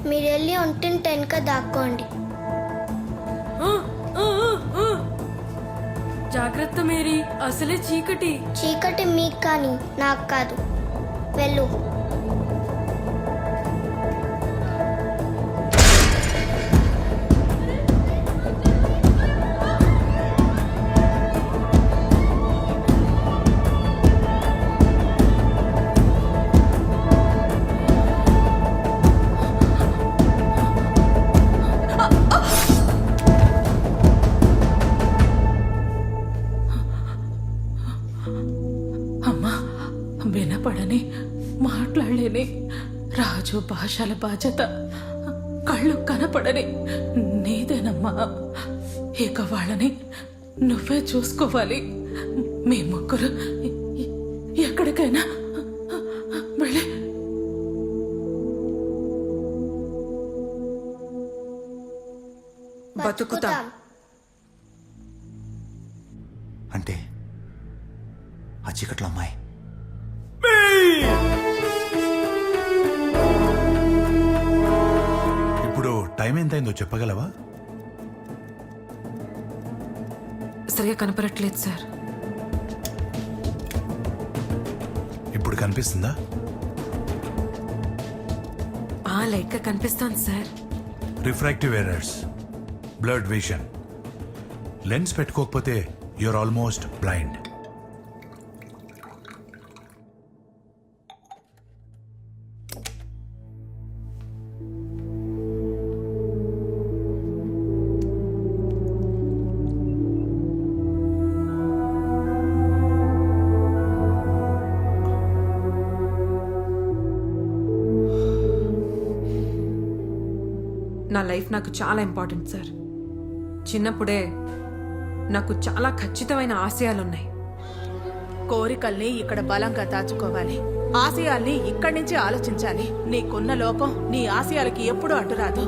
మీరు వెళ్ళి ఒంటింటి వెనుక దాక్కోండి. జాగ్రత్త మేరీ, అసలే చీకటి. చీకటి మీకు కానీ నాకు కాదు. వెళ్ళు. అమ్మా, వినపడని మాట్లాడలేని రాజు భాషల బాధ్యత కళ్ళు కనపడని నీదేనమ్మా. ఇక వాళ్ళని నువ్వే చూసుకోవాలి. మీ ముగ్గురు ఎక్కడికైనా వెళ్ళి బతుకుతాం. అంటే ఆ చీకట్లో అమ్మాయి ఇప్పుడు టైం ఎంతైందో చెప్పగలవా? సరిగా కనపడట్లేదు సార్. ఇప్పుడు కనిపిస్తుందా? లైట్గా కనిపిస్తోంది sir. Refractive errors, blurred vision. Lens పెట్టుకోకపోతే యూఆర్ ఆల్మోస్ట్ బ్లైండ్. నా లైఫ్ నాకు చాలా ఇంపార్టెంట్ సార్. చిన్నప్పుడే నాకు చాలా ఖచ్చితమైన ఆశయాలున్నాయి. కోరికల్ని ఇక్కడ బలంగా దాచుకోవాలి. ఆశయాల్ని ఇక్కడి నుంచి ఆలోచించాలి. నీకున్న లోపం నీ ఆశయాలకి ఎప్పుడూ అడ్డురాదు.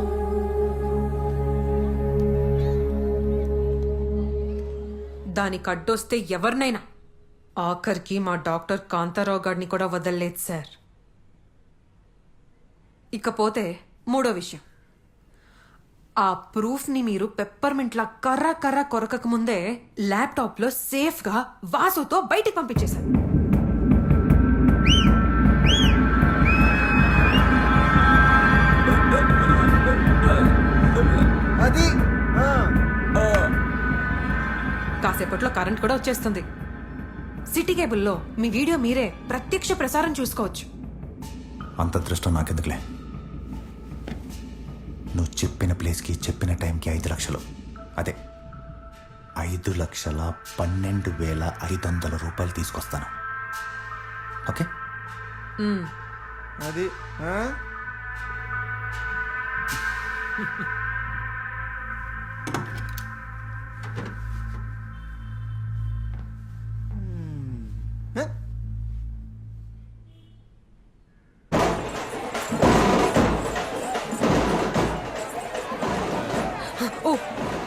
దానికి అడ్డొస్తే ఎవరినైనా, ఆఖరికి మా డాక్టర్ కాంతారావు గారిని కూడా వదలలేదు సార్. ఇకపోతే మూడో విషయం, ఆ ప్రూఫ్ని మీరు పెప్పర్మెంట్లా కర్ర కర్ర కొరకక ముందే ల్యాప్టాప్లో సేఫ్గా వాసుతో బయటికి పంపించేశారు. అది కాసేపట్లో కరెంట్ కూడా వచ్చేస్తుంది. సిటీ కేబుల్లో మీ వీడియో మీరే ప్రత్యక్ష ప్రసారం చూసుకోవచ్చు. అంత దృష్టం నాకెందుకులే. నువ్వు చెప్పిన ప్లేస్కి చెప్పిన టైంకి 5 లక్షలు, అదే 5,12,500 రూపాయలు తీసుకొస్తాను. ఓకే? అది ఓ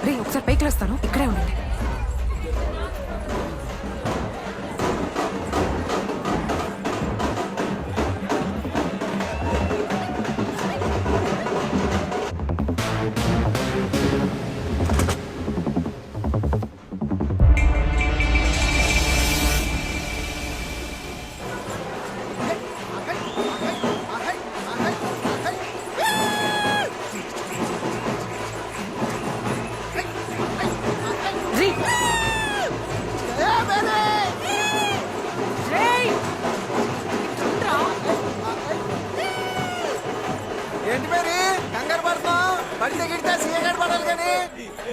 రే, ఒకసారి పైకి లేస్తాను, ఇక్కడే ఉండండి.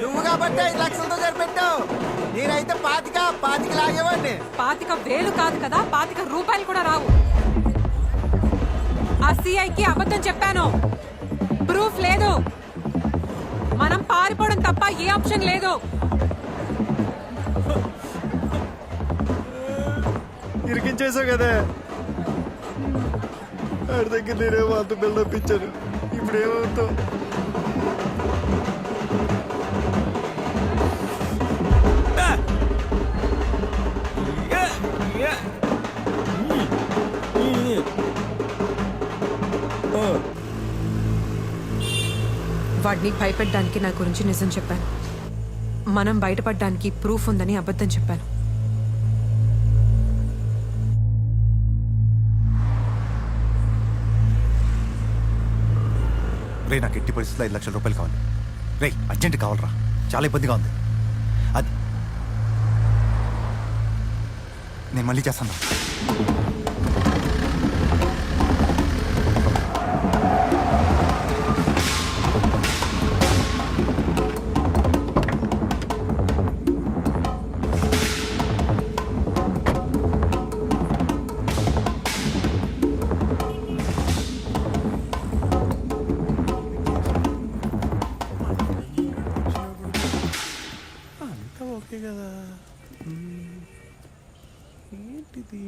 నువ్వు కాబట్టి 5 లక్షలతో సరిపెట్టావు. నేనైతే పాతిక లాగేవాడిని. 25,000 కాదు కదా, 25 రూపాయలు కూడా రావు. ఆ సిఐకి అబద్ధం చెప్పాను. ప్రూఫ్ లేదు. మనం పారిపోవడం తప్ప ఏ ఆప్షన్ లేదు. ఇరికించేసావు కదా. ఆడి దగ్గర నేనేమో అంత బిల్డప్ ఇచ్చాను. ఇప్పుడు ఏమవుతావు? వాడిని భయపెట్టడానికి నా గురించి నిజం చెప్పాను. మనం బయటపడడానికి ప్రూఫ్ ఉందని అబద్ధం చెప్పాను. రే నాకు ఎట్టి పరిస్థితుల్లో 5 లక్షల రూపాయలు కావాలి. రే అర్జెంట్ కావాలరా, చాలా ఇబ్బందిగా ఉంది. అది నేను మళ్ళీ చేస్తాను. ఓకే కదా. ఏంటిది?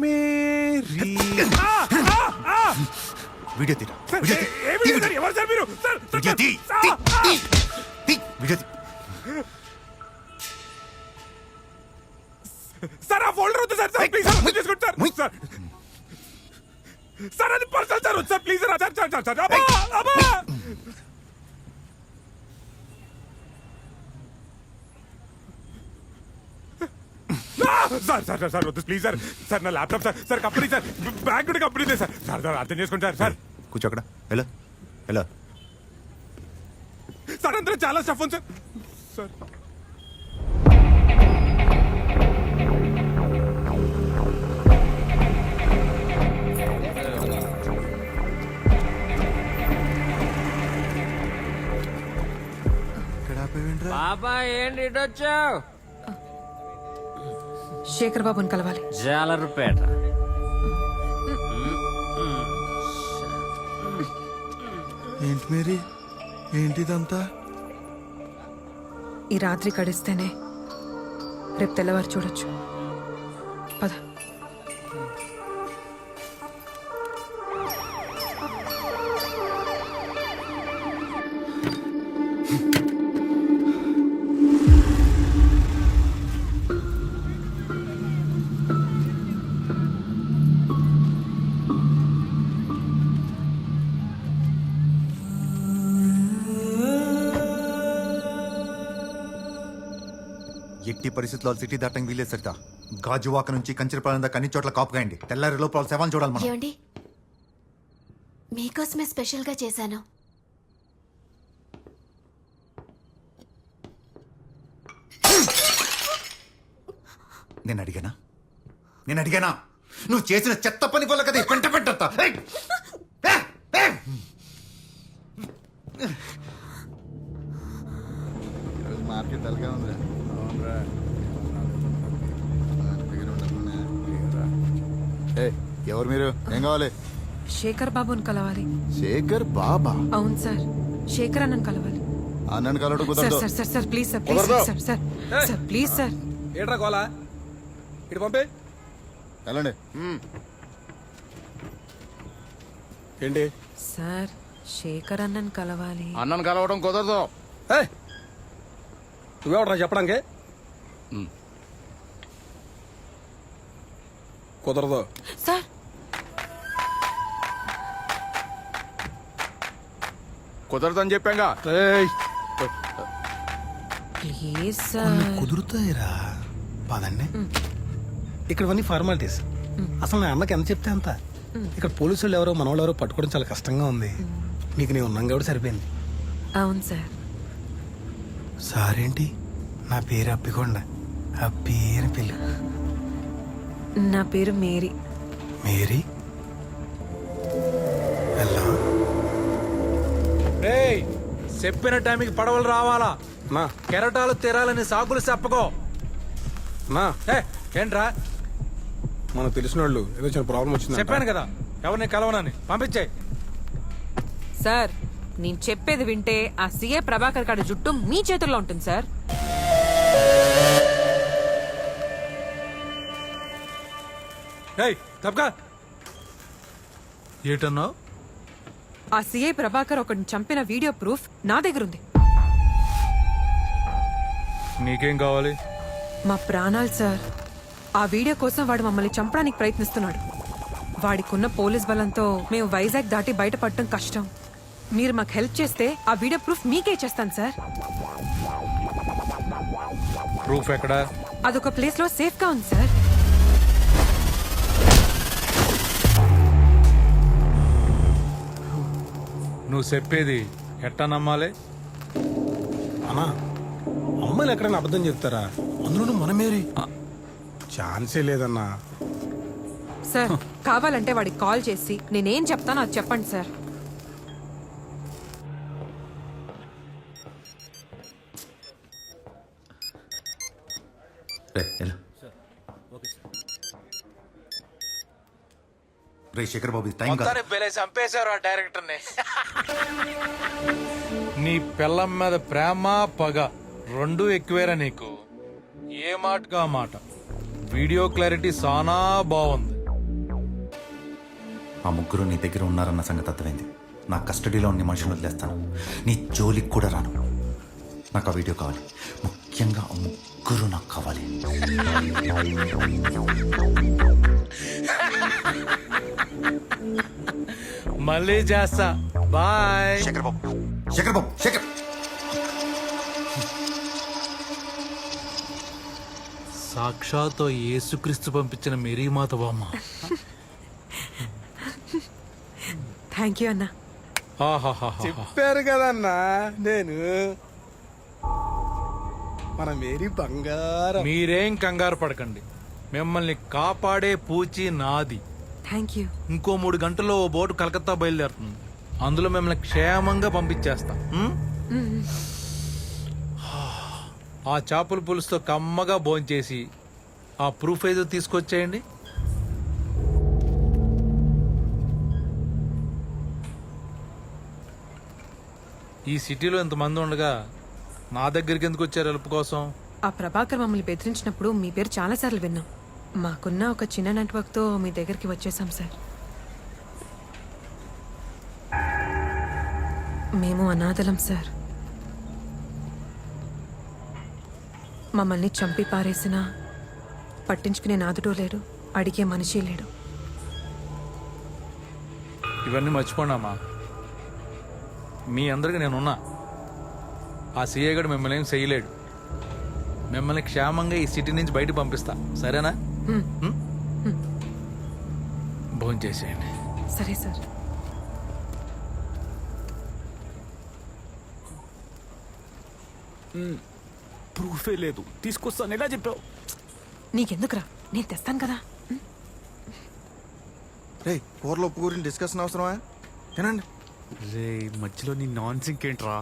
మేరీ వీడియో తీరా. ఎవరు సార్ మీరు? వీడియో తీ. వీడియో తీ. సార్ ఆ ఫోల్డర్ వద్దు సార్. ప్లీజ్ సార్ చేసుకోండి సార్. సార్ సార్ అది personal sir. Sir please sir. Sir sir అబ్బా అబ్బా. సార్ సార్ సార్ వద్దు ప్లీజ్ సార్. సార్ నా laptop sir. Sir company sir. Bank కూడా కంపెనీ సార్. సార్ సార్ అర్థం చేసుకోండి సార్. సార్ కూర్చో అక్కడ. ఎలా ఎలా సార్ అందరూ చాలా స్టఫ్ ఉంది సార్. సార్ బాబా ఏంటి వచ్చావు? శేఖర్ బాబుని కలవాలి. జాలర్పేట. ఏంటి మేరీ, ఏంటిదంతా? ఈ రాత్రి కడిస్తేనే రేపు తెల్లవారు చూడొచ్చు. పద. ఎట్టి పరిస్థితుల్లో సిటీ దాటం వీలేదు సరిత. గాజువాక నుంచి కంచిరపాలెం దాకా అన్ని చోట్ల కాపుగాయండి. తెల్లారి లోపల శవాన్ని చూడాలి మనం. ఏమండి, మీకోసమే స్పెషల్గా చేశాను. నేను అడిగానా? నువ్వు చేసిన చెత్త పని వల్ల కదా పెంట పెట్టా. మార్కెట్ అలాగే ఉంది. ఎవరు మీరు? ఏం కావాలి? శేఖర్ బాబుని కలవాలి. శేఖర్ బాబా? అవును సార్, శేఖర్ అన్నను కలవాలి. అన్నను కలవడం సార్ కుదరదు. Sir sir sir please sir, please sir sir sir please sir. ఏట్రా కోలా ఇటు పంపే. వెళ్ళండి. ఏంటి? సార్ శేఖర్ అన్నను కలవాలి. అన్నను కలవడం కుదరదు. నువ్వెవడరా చెప్పడానికి? కుదరదు సార్. కుదరదని చెప్పాగా. Please sir. కుదురుతాయిరా, పదండి. ఇక్కడవన్నీ ఫార్మాలిటీస్. అసలు నా అన్నకి ఎంత చెప్తే అంత. ఇక్కడ పోలీసులు ఎవరో మనవాళ్ళు ఎవరో పట్టుకోవడం చాలా కష్టంగా ఉంది. నీకు నీ ఉన్నాం కూడా సరిపోయింది. అవును సార్. సారేంటి? నా పేరు అప్పికొండ. అప్పి అని పిల్లు. నా పేరు మేరీ. మేరీ? రేయ్ చెప్పిన టైంకి పడవలు రావాలా మా కెరటాలు తీరాలని సాకులు చెప్పకో మా ఏంట్రా మనకు తెలిసిన వాళ్ళు ఏదో చిన్న ప్రాబ్లం వచ్చింది చెప్పాను కదా ఎవరిని కలవనని పంపించే సార్ నేను చెప్పేది వింటే ఆ సీఏ ప్రభాకర్ గారి జుట్టు మీ చేతుల్లో ఉంటుంది సార్. తప్పకా ఏటన్నావు? ఆ సీఐ ప్రభాకర్ ఒకరిని చంపిన వీడియో ప్రూఫ్ నా దగ్గర ఉంది. నీకేం కావాలి? మా ప్రాణాలు సార్. ఆ వీడియో కోసం వాడు మమ్మల్ని చంపడానికి ప్రయత్నిస్తున్నాడు. వాడికున్న పోలీస్ బలంతో మేము వైజాగ్ దాటి బయటపడటం కష్టం. మీరు మాకు హెల్ప్ చేస్తే ఆ వీడియో ప్రూఫ్ మీకే చేస్తాను సార్. ప్రూఫ్ ఎక్కడా? అదొక ప్లేస్ లో సేఫ్ గా ఉంది సార్. నువ్వు చెప్పేది ఎట్టా నమ్మాలి? అన్నా అమ్మాయిలు ఎక్కడైనా అబద్ధం చెప్తారా? అందులో మనమేరి ఛాన్సే లేదన్నా. సార్ కావాలంటే వాడికి కాల్ చేసి నేనేం చెప్తానో అది చెప్పండి సార్. రే శేఖర్ బాబు టైం కాదు. చంపేశారు ఆ డైరెక్టర్ ని. నీ పిల్లం మీద ప్రేమ పగ రెండు ఎక్కువేరా నీకు. ఏ మాటగా మాట. వీడియో క్లారిటీ సానా బాగుంది. ఆ ముగ్గురు నీ దగ్గర ఉన్నారన్న సంగతి అర్థమైంది. నా కస్టడీలో ఉన్న మనుషులు వదిలేస్తాను. నీ జోలికి కూడా రాను. నాకు ఆ వీడియో కావాలి. ముఖ్యంగా ఆ ముగ్గురు నాకు కావాలి. మళ్ళీ చేస్తా. బాయ్. శేఖర్ బాబు శేఖర్ బాబు శేఖర్. సాక్షాత్ యేసుక్రీస్తు పంపించిన మేరీ మాత బామ్మ. థ్యాంక్ యూ అన్నా. చెప్పారు కదన్నా నేను మన మేరీ బంగారం. మీరేం కంగారు పడకండి. మిమ్మల్ని కాపాడే పూచి నాది. Thank you. ఇంకో 3 గంటల్లో ఓ బోటు కలకత్తా బయలుదేరుతుంది. అందులో మిమ్మల్ని క్షేమంగా పంపించేస్తా. ఆ చేపల పులుసుతో కమ్మగా భోంచేసి ఆ ప్రూఫ్ ఏదో తీసుకొచ్చేయండి. ఈ సిటీలో ఇంతమంది ఉండగా నా దగ్గరికి ఎందుకు వచ్చారు హెల్ప్ కోసం? ఆ ప్రభాకర్ మమ్మల్ని బెదిరించినప్పుడు మీ పేరు చాలాసార్లు విన్నాం. మాకున్న ఒక చిన్న నెట్వర్క్తో మీ దగ్గరికి వచ్చేసాం సార్. మేము అనాథలం సార్. మమ్మల్ని చంపి పారేసినా పట్టించుకునే నాదుడో లేడు, అడిగే మనిషి లేడు. ఇవన్నీ మర్చిపోండమ్మా. మీ అందరికి నేనున్నా. ఆ సీఏ గడు మిమ్మల్ని ఏం చేయలేడు. మిమ్మల్ని క్షేమంగా ఈ సిటీ నుంచి బయట పంపిస్తా. సరేనా? భోంచేసేయండి. సరే సార్. ప్రూఫే లేదు. తీసుకొస్తాను ఎలా చెప్పావు? నీకెందుకురా, నేను తెస్తాను కదా. రే కూరలో ఉప్పు గురించి డిస్కషన్ అవసరమా? తినండి. రే మధ్యలో నీ నాన్ సింక్ ఏంట్రా?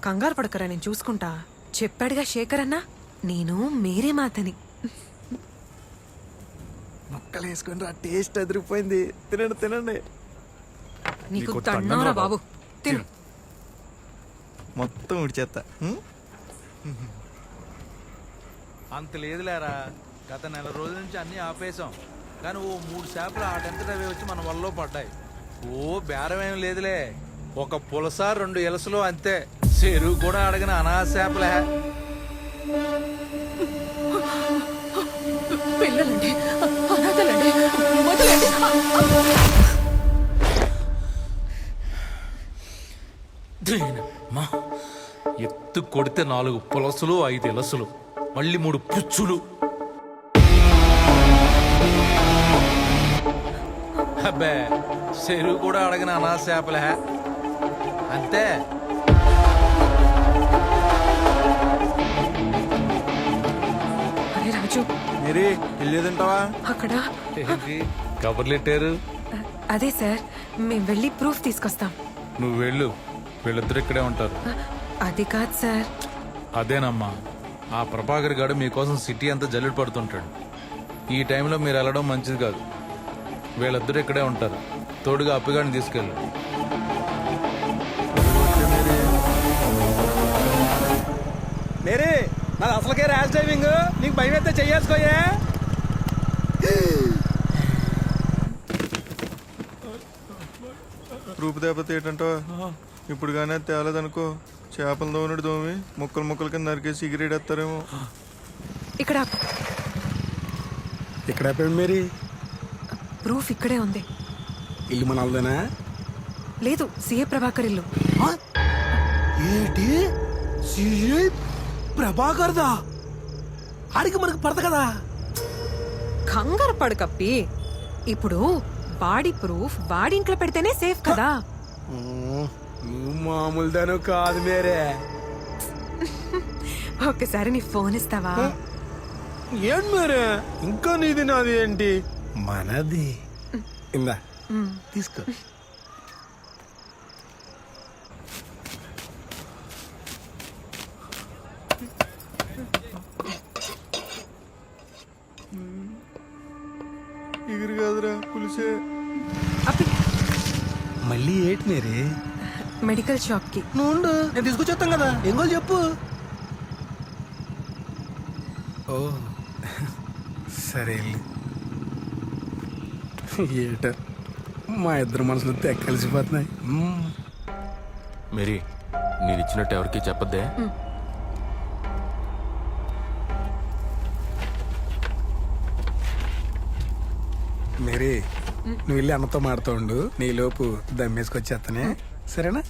కంగారు పడకరా, నేను చూసుకుంటా. చెప్పాడుగా శేఖర్ అన్న, నేను మేరీ మాతని. ముక్కలు వేసుకుని రా, టేస్ట్ అదిరిపోయింది. తినండి తినండి. నీకు తన్నారా బాబు, తిను. మొత్తం ఉడిచేస్తా. అంత లేదులేరా. గత నెల రోజుల నుంచి అన్నీ ఆపేశాం. కానీ ఓ 3 చేపలు ఆటంతట అవి వచ్చి మన వల్ల పడ్డాయి. ఓ బేరం ఏం లేదులే. ఒక పులస 2 ఎలసలు అంతే. చెరువు కూడా అడగిన అనాథ చేపలే. పిల్లలండి, అనాథలండి, వదిలేండి. మా ఎత్తు కొడితే 4 పులసలు 5 ఎలసలు మళ్ళీ 3 పుచ్చులు. అబ్బే చెరువు కూడా అడగిన అనాథ చేపలే అంతే. అరే రాజు, మేరీ ఇల్లు తింటావా? అక్కడ ఏంటి కబుర్లెట్టారు? అదే సార్, మేము వెళ్ళి ప్రూఫ్ తీసుకొస్తాం. నువ్వు వెళ్ళు, వీళ్ళిద్దరు ఇక్కడే ఉంటారు. అది కాదు సార్. అదేనమ్మా, ఆ ప్రభాకర్ గారు మీకోసం సిటీ అంతా జల్లుడు పడుతుంటాడు. ఈ టైంలో మీరు వెళ్ళడం మంచిది కాదు. వీళ్ళిద్దరు ఇక్కడే ఉంటారు. తోడుగా అప్పిగాడిని తీసుకెళ్ళు. మేరీ నాది అసలుకే ర్యాష్ డ్రైవింగ్, నీకు భయం అయితే చెయ్యేసుకోయే. రూపు దేపత ఏంటంటో ఇప్పుడు కానీ అది తేలేదనుకో, చేపల దోనుడు దోమి ముక్కలు ముక్కలు కింద నరికేసి సిగరెట్ ఎత్తారేమో. ఇక్కడ ఇక్కడ మేరీ ప్రూఫ్ ఇక్కడే ఉంది. ఇల్లు మనల్దేనా? లేదు, సిఏ ప్రభాకర్ ఇల్లు. ఏంటి సిఐ ప్రభాకర్దా? ఆడికి మనకు పడత కదా. కంగారు పడు కప్పి. ఇప్పుడు వాడి ప్రూఫ్ వాడి ఇంట్లో పెడితేనే సేఫ్ కదా. నువ్వు మామూలుదాను కాదు మేరే. ఒక్కసారి నీ ఫోన్ ఇస్తావా? ఏం మేరే, ఇంకా నీది నాది ఏంటి? మనది. ఇందా తీసుకో. ఎగురు కాదురా పులిసే. మళ్ళీ ఏంటి మేరే? మెడికల్ షాప్ కి. నువ్వు ఉండు, నేను తీసుకొచ్చేస్తాం కదా. ఏం గోలు చెప్పు. ఓ సరే ఏట మా ఇద్దరు మనసులు తెగ కలిసిపోతున్నాయి. మేరీ, నేను ఇచ్చినట్టు ఎవరికి చెప్పద్దే. మేరీ నువ్వు వెళ్ళి అన్నతో మాడుతూ ఉండు, నీలోపు దమ్మేసుకొచ్చేస్తానే, సరేనా?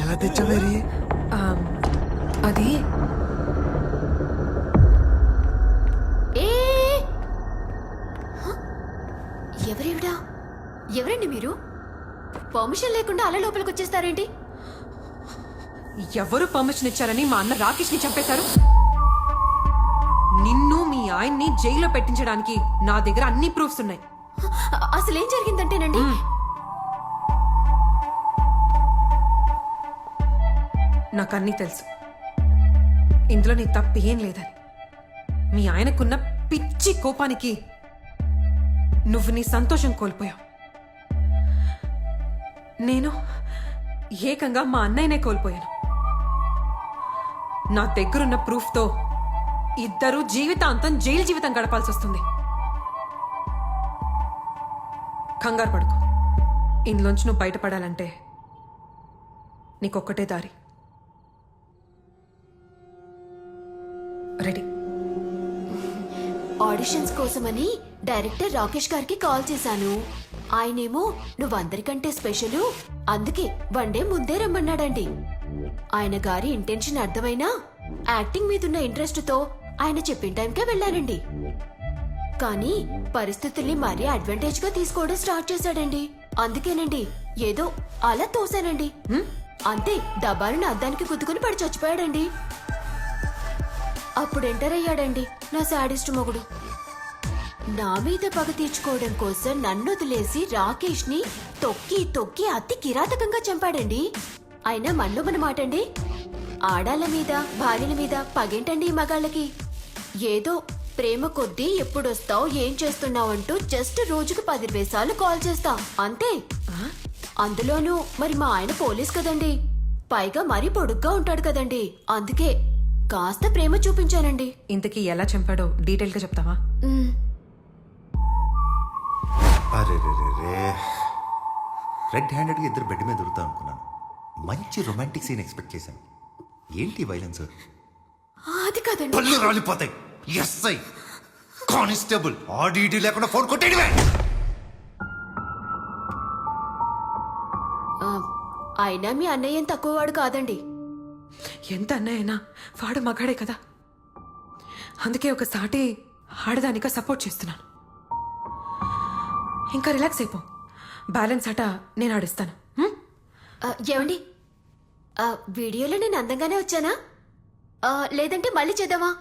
ఎలా తెచ్చా మేరీ? అది ఎవరివిడా? ఎవరండి మీరు? పర్మిషన్ లేకుండా అలా లోపలికి వచ్చేస్తారేంటి? ఎవరు పర్మిషన్ ఇచ్చారని మా అన్న రాకేష్ ని చంపేశారు? నిన్ను మీ ఆయన్ని జైల్లో పెట్టించడానికి నా దగ్గర అన్ని ప్రూఫ్స్ ఉన్నాయి. అసలేం జరిగిందంటేనండి, నాకు అన్నీ తెలుసు. ఇందులో నీ తప్పు ఏం లేదని. మీ ఆయనకున్న పిచ్చి కోపానికి నువ్వు నీ సంతోషం కోల్పోయావు. నేను ఏకంగా మా అన్నయ్యనే కోల్పోయాను. నా దగ్గరున్న ప్రూఫ్తో ఇద్దరూ జీవితాంతం జైలు జీవితం గడపాల్సి వస్తుంది. కంగారు పడుకో. ఇందులోంచి నువ్వు బయటపడాలంటే నీకొక్కటే దారి. రెడీ? ఆడిషన్స్ కోసమని డైరెక్టర్ రాకేష్ గారికి కాల్ చేశాను. ఆయనేమో నువ్వు అందరికంటే స్పెషల్, అందుకే వన్ డే ముందే రమ్మన్నాడండి. ఆయన గారి ఇంటెన్షన్ అర్థమైనా యాక్టింగ్ మీదున్న ఇంట్రెస్ట్ తో ఆయన చెప్పిన టైంకే వెళ్ళానండి. కానీ పరిస్థితుల్ని మరీ అడ్వాంటేజ్ గా తీసుకోవడం స్టార్ట్ చేశాడండి. అందుకేనండి ఏదో అలా తోసానండి. అంతే, డబ్బాలను అద్దానికి గుద్దుకుని పడి చచ్చిపోయాడండి. అప్పుడు ఎంటర్ అయ్యాడండి నా శాడిస్ట్ మొగుడు. నా మీద పగ తీర్చుకోవడం కోసం నన్ను వదిలేసి రాకేష్ ని తొక్కి తొక్కి అతి కిరాతకంగా చంపాడండి. అయినా మనలో మన మాటండి, ఆడాళ్ళ మీద భార్యల మీద పగేంటండి ఈ మగాళ్ళకి? ఏదో ప్రేమ కొద్దీ ఎప్పుడొస్తావు, ఏం చేస్తున్నావు అంటూ జస్ట్ రోజుకు 10 సార్లు కాల్ చేస్తా అంతే. అందులోనూ మరి మా ఆయన పోలీస్ కదండి, పైగా మరీ పొడుగ్గా ఉంటాడు కదండి. అందుకే కాస్త ప్రేమ చూపించానండి. ఇంతకీ ఎలా చంపాడో డీటెయిల్ గా చెప్తావా? అరే రెడ్ హ్యాండెడ్గా ఇద్దరు బెడ్ మీద దొరుకుతా అనుకున్నాను. మంచి రొమాంటిక్ సీన్ ఎక్స్పెక్ట్ చేశాను. ఏంటి వైలెన్స్? అది కదండి, పళ్ళు రాలిపోతాయి. ఎస్ఐ కానిస్టేబుల్ ఆడిటీ లేకుండా ఫోన్ కొట్టేయడమే. అయినా మీ అన్నయ్య ఏం తక్కువవాడు కాదండి. ఎంత అన్నయ్యనా వాడు మగాడే కదా. అందుకే ఒక సాటి ఆడదానిగా సపోర్ట్ చేస్తున్నాను. ఇంకా రిలాక్స్ అయిపో. బ్యాలెన్స్ ఆట నేను ఆడిస్తాను. ఏమండి, వీడియోలో నేను అందంగానే వచ్చానా? లేదంటే మళ్ళీ చేద్దామా?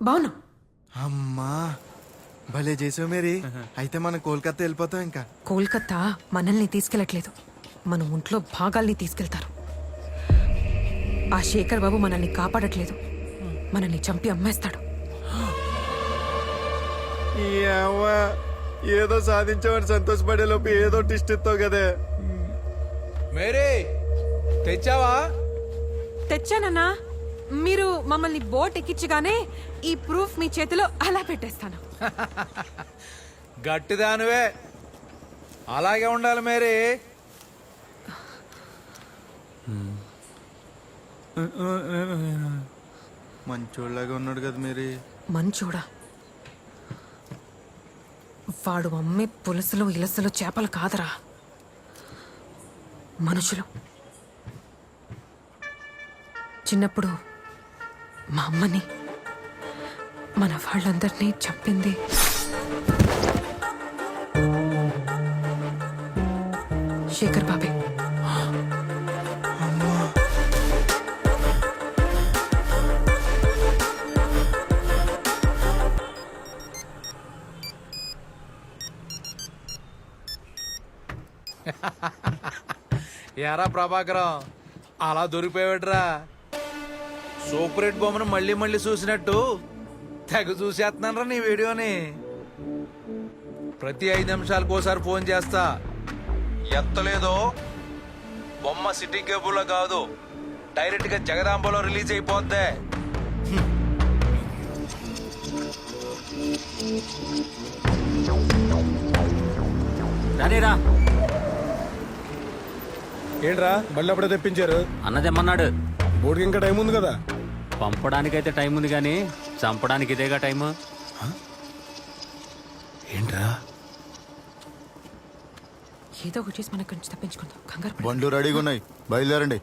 బాగున్నా. అమ్మా భలే చేసావు మేరీ. అయితే మనం కోల్కతా వెళ్ళిపోతాం ఇంకా. కోల్కతా మనల్ని తీసుకెళ్ళట్లేదు, మన ఒంట్లో భాగాల్ని తీసుకెళ్తారు. ఆ శేఖర్ బాబు మనల్ని కాపాడట్లేదు, మనల్ని చంపి అమ్మేస్తాడు. ఏదో సాధించామని సంతోషపడే లోపు ఏదో టిస్ట్ ఇస్తావు కదే. మేరీ తెచ్చావా? తెచ్చానన్నా. మీరు మమ్మల్ని బోట్ ఎక్కించగానే ఈ ప్రూఫ్ మీ చేతిలో అలా పెట్టేస్తాను. గట్టిదానివే, అలాగే ఉండాలి మేరీ. మంచోళ్ళగా ఉన్నాడు కదా మేరీ. మంచోడా? వాడు అమ్మే పులుసులు ఇలసలు చేపలు కాదరా, మనుషులు. చిన్నప్పుడు మా అమ్మని, మన వాళ్ళందరినీ చంపింది శేఖర్ బాబే. ఎరా ప్రభాకరం, అలా దొరికిపోయాడురా. సూపర్ హిట్ బొమ్మను మళ్ళీ మళ్ళీ చూసినట్టు తెగ చూసేస్తున్నానరా నీ వీడియోని. ప్రతి 5 నిమిషాలకు ఒకసారి ఫోన్ చేస్తా, ఎత్తలేదో బొమ్మ సిటీ కేబుల్లో కాదు, డైరెక్ట్ గా జగదాంబలో రిలీజ్ అయిపోద్ది. రానేరా. ఏంట్రా మళ్ళీ అప్పుడే తెప్పించారు? అన్నదెమ్మన్నాడు. బోర్డుకి ఇంకా టైం ఉంది కదా. పంపడానికైతే టైం ఉంది కానీ చంపడానికి ఇదేగా టైము. ఏంట్రా? ఏదో ఒకటి చేసి మనకు నుంచి తప్పించుకుందాం. కంగారు పడకు. బండ్లు రెడీగా ఉన్నాయి, బయలుదేరండి.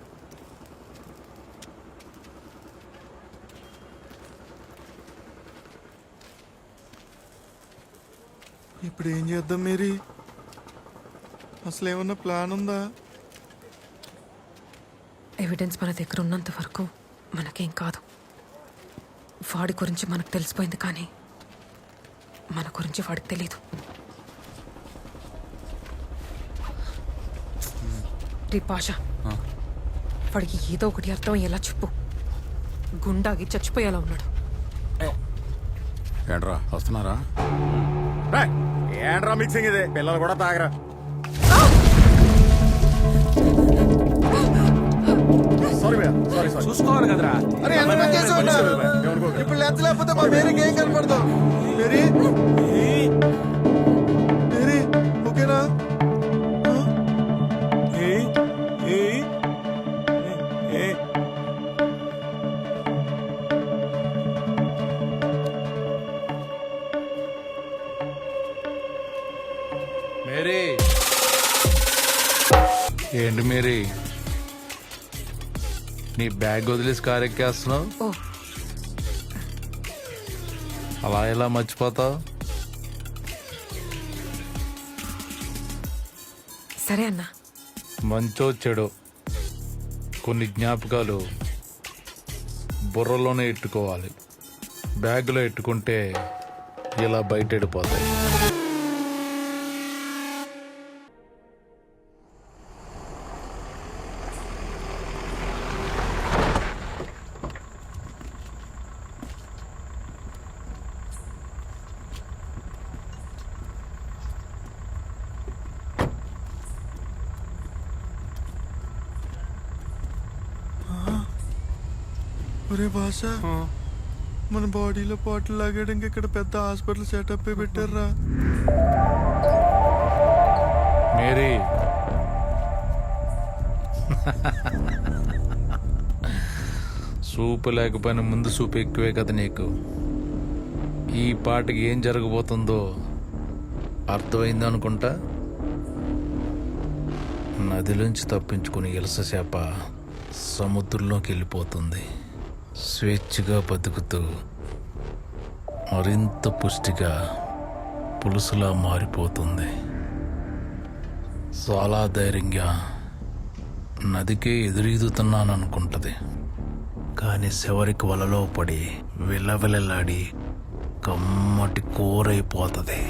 ఇప్పుడు ఏం చేద్దాం మేరీ? అసలు ఏమన్నా ప్లాన్ ఉందా? ఎవిడెన్స్ మన దగ్గర ఉన్నంత వరకు మనకేం కాదు. వాడి గురించి మనకు తెలిసిపోయింది, కానీ మన గురించి వాడికి తెలీదు. రే పాషా, వాడికి ఏదో ఒకటి అర్థం ఎలా చెప్పు. గుండాగి చచ్చిపోయేలా ఉన్నాడు. ఏంట్రా వస్తున్నారా? ఏంట్రా మిక్సింగ్ ఇది? పిల్లలు కూడా తాగరా. చూసుకోవాలి కదరా. ఇప్పుడు లెన్స్ లేకపోతే మా మేరీకి ఏం కనపడదు. మేరీ మేరీ ఓకేనా? మేరీ ఏంటి మేరీ, నీ బ్యాగ్ వదిలేసి కారు ఎక్కేస్తున్నావు? ఓ, అలా ఎలా మర్చిపోతావు? సరే అన్నా. మంచో చెడు కొన్ని జ్ఞాపకాలు బుర్రలోనే ఎట్టుకోవాలి. బ్యాగులో ఎట్టుకుంటే ఇలా బయట వెళ్ళిపోతాయి. ఒరే భాష, మన బాడీలో పాటలు లాగడానికి ఇక్కడ పెద్ద హాస్పిటల్ సెటప్ పెట్టారా. మేరీ సూపు లేకపోయినా ముందు సూపు ఎక్కువే కదా నీకు. ఈ పాటకి ఏం జరగబోతుందో అర్థమైందనుకుంటా. నదిలోంచి తప్పించుకుని ఇలస చేప సముద్రంలోకి వెళ్ళిపోతుంది. స్వేచ్ఛగా బతుకుతూ మరింత పుష్టిగా పులుసులా మారిపోతుంది. చాలా ధైర్యంగా నదికే ఎదురీదుతున్నాను అనుకుంటది, కానీ చివరికి వలలో పడి విలవిలలాడి కమ్మటి కూరైపోతుంది.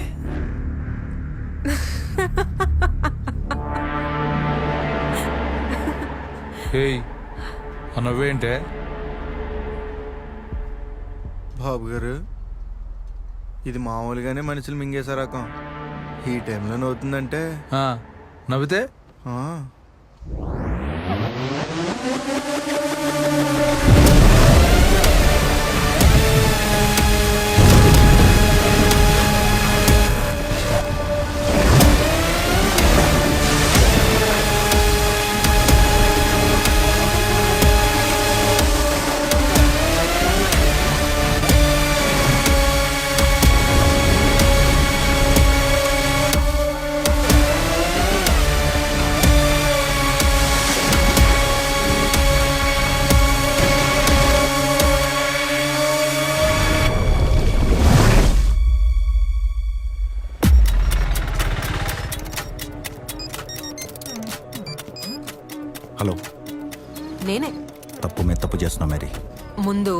నవ్వేంటే బాబు గారు, ఇది మామూలుగానే మనుషులు మింగేసే రకం. ఈ టైంలో నవ్వుతుందంటే నవ్వితే ఆ, హలో, నేనే. తప్పు మీద తప్పు చేస్తున్నా మేరీ. ముందు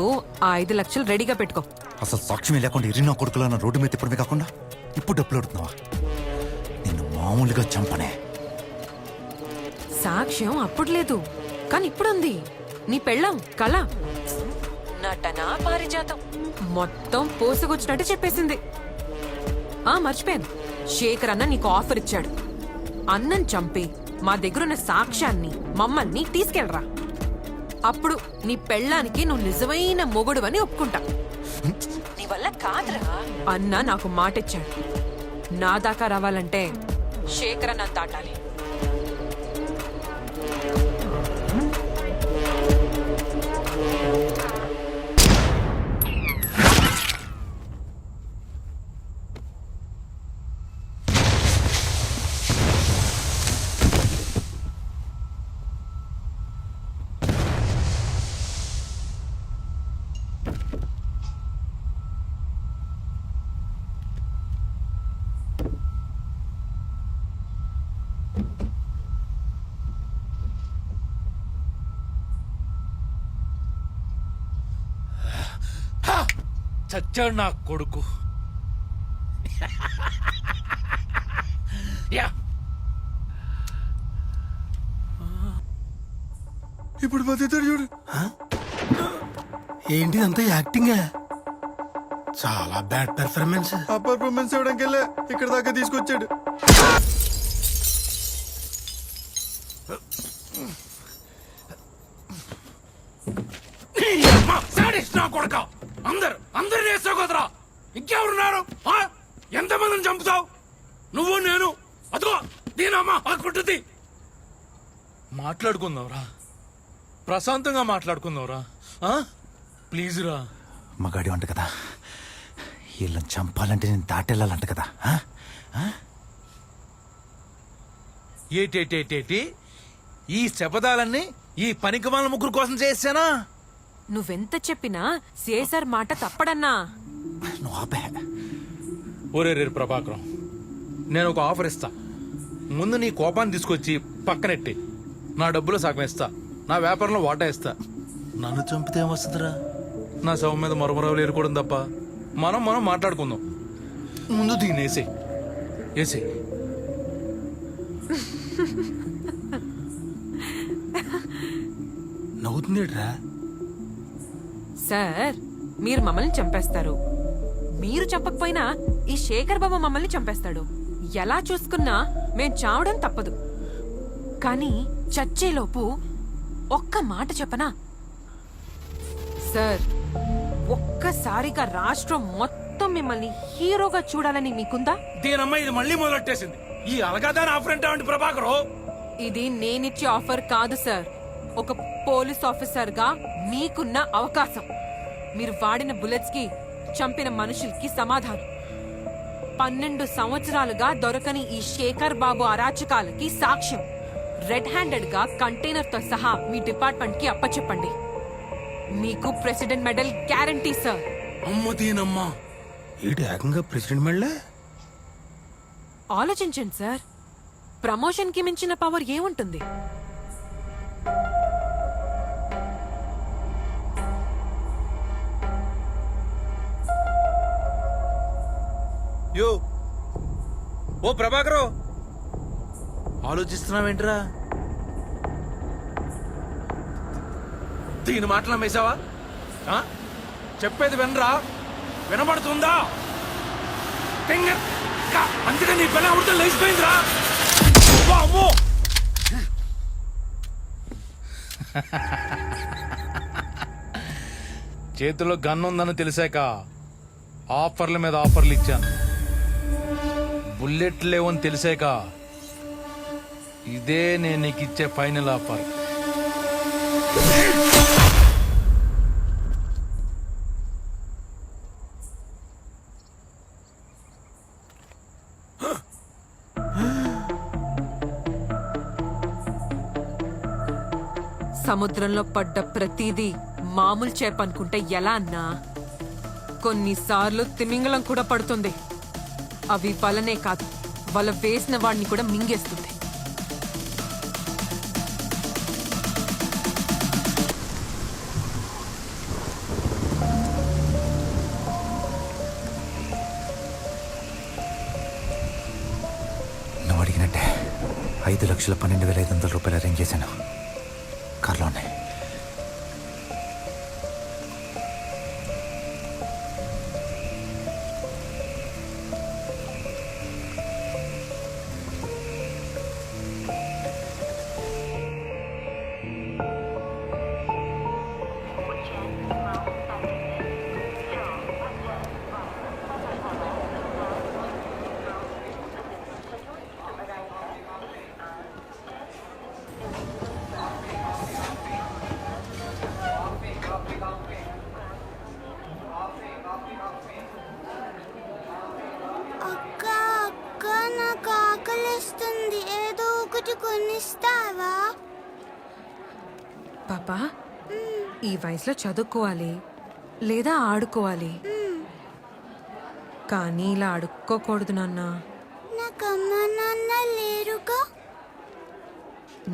ఆ 5 లక్షలు రెడీగా పెట్టుకో. అసలు సాక్ష్యం లేకుండా ఇరినా కొడుకులా నా రోడ్డు మీద తిప్పడమే కాకుండా ఇప్పుడు డబ్బులు అడుగుతున్నావా? నిన్ను మామూలుగా చంపనే. సాక్ష్యం అప్పుడు లేదు, కానీ ఇప్పుడుంది. నీ పెళ్ళం కళ నటనా పారిజాతం మొత్తం పోసుకొచ్చినట్టు చెప్పేసింది. మర్చిపోయాను, శేఖర్ అన్న నీకు ఆఫర్ ఇచ్చాడు. అన్నం చంపి మా దగ్గరున్న సాక్ష్యాన్ని మమ్మల్ని తీసుకెళ్ళరా, అప్పుడు నీ పెళ్ళానికి నువ్వు నిజమైన మొగుడు అని ఒప్పుకుంటా. నీ వల్ల కాదురా. అన్న నాకు మాటిచ్చాడు, నా దాకా రావాలంటే శేఖర్ అన్న దాటాలి. చచ్చాడు నా కొడుకు. ఇప్పుడు బతుకుతాడు చూడు. ఏంటి అంతా యాక్టింగ్? చాలా బ్యాడ్ పెర్ఫార్మెన్స్. ఆ పర్ఫార్మెన్స్ ఇవ్వడానికి వెళ్ళే ఇక్కడ దాకా తీసుకొచ్చాడు. కొడక అందరు వేసుకోదరా. ఇంకెవరున్నారు? ఎంతమందిని చంపుతావు నువ్వు? నేను అదిగో దీనమ్మా ఆకుంటుంది. మాట్లాడుకుందావురా, ప్రశాంతంగా మాట్లాడుకుందావురా. ప్లీజ్ రా. మగాడి అంట కదా, వీళ్ళని చంపాలంటే నేను దాటెళ్ళాలంట కదా. ఏటేటేటేటి ఈ శపథాలన్నీ ఈ పనికిమాల ముగ్గురు కోసం చేశానా? నువ్వెంత చెప్పినా సేసర్ మాట తప్పడన్నా. ఒరే రే ప్రభాకరం, నేను ఒక ఆఫర్ ఇస్తా. ముందు నీ కోపాన్ని తీసుకొచ్చి పక్కనెట్టి నా డబ్బులు సగం ఇస్తా, నా వ్యాపారంలో వాటా ఇస్తా. నన్ను చంపితే ఏమొస్తుందిరా? నా శవం మీద మరమరావులు ఏరుకోవడం తప్ప. మనం మాట్లాడుకుందాం. ముందు దీన్ని వేసే నవ్వుతుందేట్రా? సార్, మీరు మమ్మల్ని చంపేస్తారు. మీరు చంపకపోయినా ఈ శేఖర్ బాబు మమ్మల్ని చంపేస్తాడు. ఎలా చూసుకున్నా మేం చావడం తప్పదు. కానీ చచ్చేలోపు ఒక్క మాట చెప్పనా సార్? ఒక్కసారిగా రాష్ట్రం మొత్తం మిమ్మల్ని హీరోగా చూడాలని మీకుందా? దీనమ్మ ఇది మళ్ళీ మొదలెట్టేసింది. ఈ అలగాదాని ఆఫర్ అంటే ప్రభాకరు, ఇది నేనిచ్చే ఆఫర్ కాదు సార్. ఒక పోలీస్ ఆఫీసర్ గా మీకున్న అవకాశం. మీరు వాడిన బుల్లెట్స్ కి, చంపిన మనుషులకి సమాధానం. 12 సంవత్సరాలుగా దొరకని ఈ శేఖర్ బాబు అరాచకాలకి సాక్ష్యం. రెడ్ హ్యాండెడ్ గా కంటైనర్ తో సహా మీ డిపార్ట్మెంట్ కి అప్పచెప్పండి. మీకు ప్రెసిడెంట్ మెడల్ గ్యారంటీ సార్. అమ్మదీనమ్మా, ఈడు ఏకంగా ప్రెసిడెంట్ మెడలే. ఆలోచించండి సార్, ప్రమోషన్ కి మించిన పవర్ ఏముంటుంది? యో ఓ ప్రభాకరు ఆలోచిస్తున్నావేంట్రా? దీని మాటలు మేసావా? చెప్పేది వినరా? వినబడుతుందా? అందుకే నీ పిల్ల ఉడత లేచిపోయిందిరా. అమ్మో చేతిలో గన్ ఉందని తెలిసాక ఆఫర్ల మీద ఆఫర్లు ఇచ్చాను. బుల్లెట్ లేవని తెలిసాక ఇదే నేను నీకు ఇచ్చే ఫైనల్ ఆఫర్. సముద్రంలో పడ్డ ప్రతిదీ మామూలు చేప అనుకుంటే ఎలా అన్నా? కొన్నిసార్లు తిమింగలం కూడా పడుతుంది. అవి వలనే కాదు, వల వేసిన వాడిని కూడా మింగేస్తుంది. నువ్వు అడిగినట్టే 5,12,500 రూపాయలు అరేంజ్ చేశాను. కార్లో ఉన్నాయి. పాపా, ఈ వయసులో చదువుకోవాలి లేదా ఆడుకోవాలి, కానీ ఇలా అడుక్కోకూడదు నాన్న. నాకమ్మా నాన్న లేరుగా.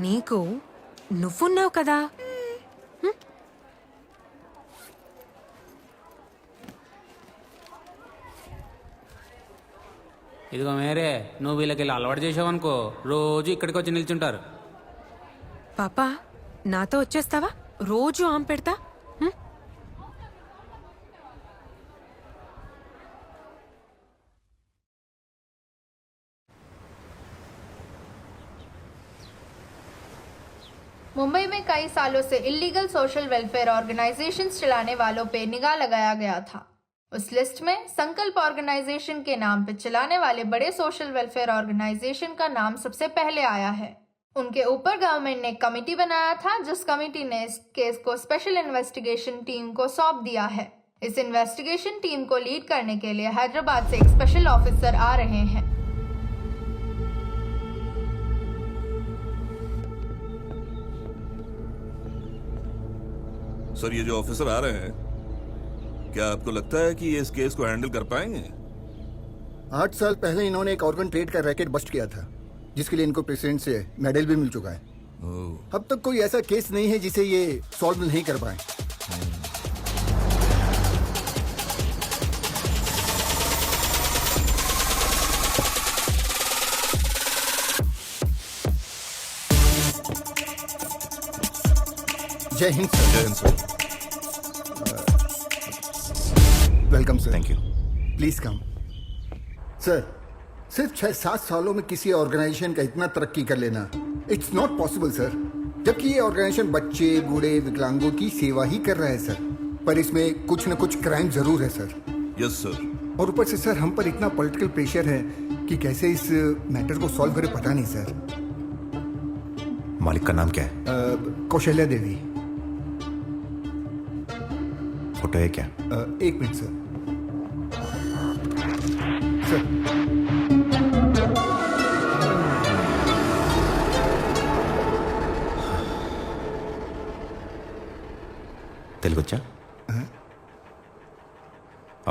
నీకు నువ్వున్నావు కదా. ఇదిగో మేరే, నువ్వు వీళ్ళకి అలవాటు చేసావనుకో రోజు ఇక్కడికి వచ్చి నిల్చుంటారు. పాపా, నాతో వచ్చేస్తావా? రోజు ఆమె పెడతా. मुंबई में कई सालों से इलीगल सोशल वेलफेयर ऑर्गेनाइजेशंस चलाने वालों पे निगाह लगाया गया था। उस लिस्ट में संकल्प ऑर्गेनाइजेशन के नाम पे चलाने वाले बड़े सोशल वेलफेयर ऑर्गेनाइजेशन का नाम सबसे पहले आया है। उनके ऊपर गवर्नमेंट ने एक कमेटी बनाया था, जिस कमेटी ने इस केस को स्पेशल इन्वेस्टिगेशन टीम को सौंप दिया है। इस इन्वेस्टिगेशन टीम को लीड करने के लिए हैदराबाद से एक स्पेशल ऑफिसर आ रहे हैं। सर, ये जो ऑफिसर आ रहे हैं, क्या आपको लगता है कि ये इस केस को हैंडल कर पाएंगे? 8 साल पहले इन्होंने एक ऑर्गन ट्रेड का रैकेट बस्ट किया था, जिसके लिए इनको प्रेसिडेंट से मेडल भी मिल चुका है। अब तक कोई ऐसा केस नहीं है जिसे ये सॉल्व नहीं कर पाए। जय हिंद सर। जय Hind sir. Welcome sir. Thank you. Please come. Sir, सिर्फ 6-7 सालों में किसी ऑर्गेनाइजेशन का इतना तरक्की कर लेना इट्स नॉट पॉसिबल सर। जबकि ये ऑर्गेनाइजेशन बच्चे, बूढ़े, विकलांगों की सेवा ही कर रहा है सर, पर इसमें कुछ न कुछ क्राइम जरूर है सर। Yes sir. और ऊपर से सर हम पर इतना पॉलिटिकल प्रेशर है कि कैसे इस मैटर को सॉल्व करे पता नहीं सर। मालिक का नाम क्या है? कौशल्या देवी। फोटो है क्या? 1 मिनट सर। सर, తెలుగొచ్చా?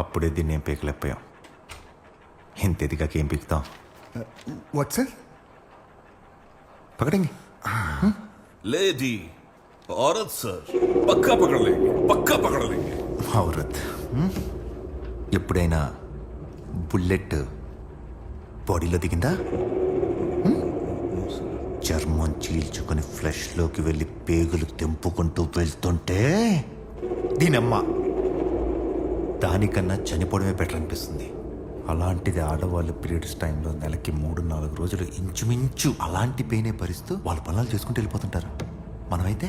అప్పుడే దీన్ని ఏం పీకలేకపోయాం. ఇంత ఎదిగాక ఏం పీకుతాం? What sir? పకడండి. लेडी औरत सर, पक्का पकड़ लेंगे, पक्का पकड़ लेंगे। ఔరత్. ఎప్పుడైనా బుల్లెట్ బాడీలో దిగిందా? చర్మం చీల్చుకొని ఫ్లెష్లోకి వెళ్ళి పేగులు తెంపుకుంటూ వెళ్తుంటే దీనమ్మ దానికన్నా చనిపోవడమే బెటర్ అనిపిస్తుంది. అలాంటిది ఆడవాళ్ళు పీరియడ్స్ టైంలో నెలకి 3-4 రోజులు ఇంచుమించు అలాంటి పెయినే భరిస్తూ వాళ్ళ పనులు చేసుకుంటూ వెళ్ళిపోతుంటారు. మనమైతే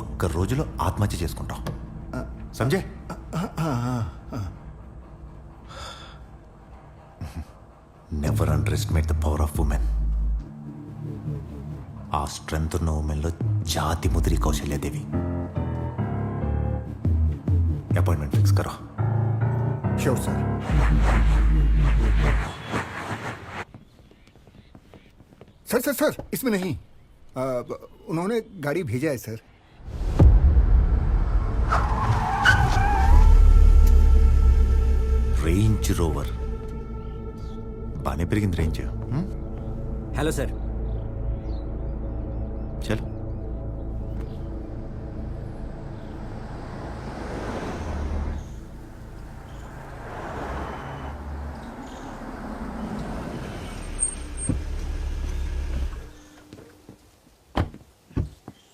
ఒక్క రోజులో ఆత్మహత్య చేసుకుంటాం. Sanjay, never under estimate the power of women. ఆ స్ట్రెంత్ ఉన్న ఉమెన్లో జాతి ముదిరి కౌశల్యాదేవి. अपॉइंटमेंट फिक्स करो. Sure sir. Sir sir sir इसमें नहीं, उन्होंने गाड़ी भेजा है सर. रेंज रोवर बाने पेरिगिंది रेंज. Hello sir. चल.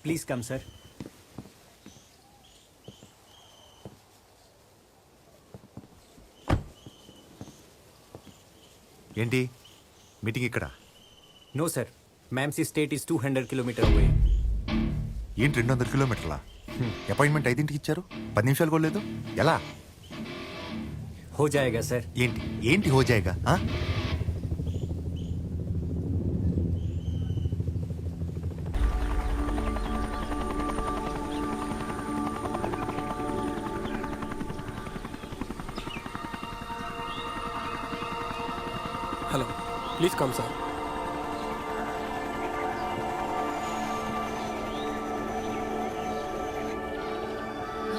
Please come sir. ఏంటి మీటింగ్ ఇక్కడ? नो सर, मैमसी स्टेट इज 200 किलोमीटर अवे. ఏంటి 200 కిలోమీటర్లా? అపాయింట్మెంట్ 5ంటికి ఇచ్చారు, 10 నిమిషాలు కూడా లేదు. ఎలా? हो जाएगा सर. ఏంటి ఏంటి హో జాయేగా? Hello, please come sir.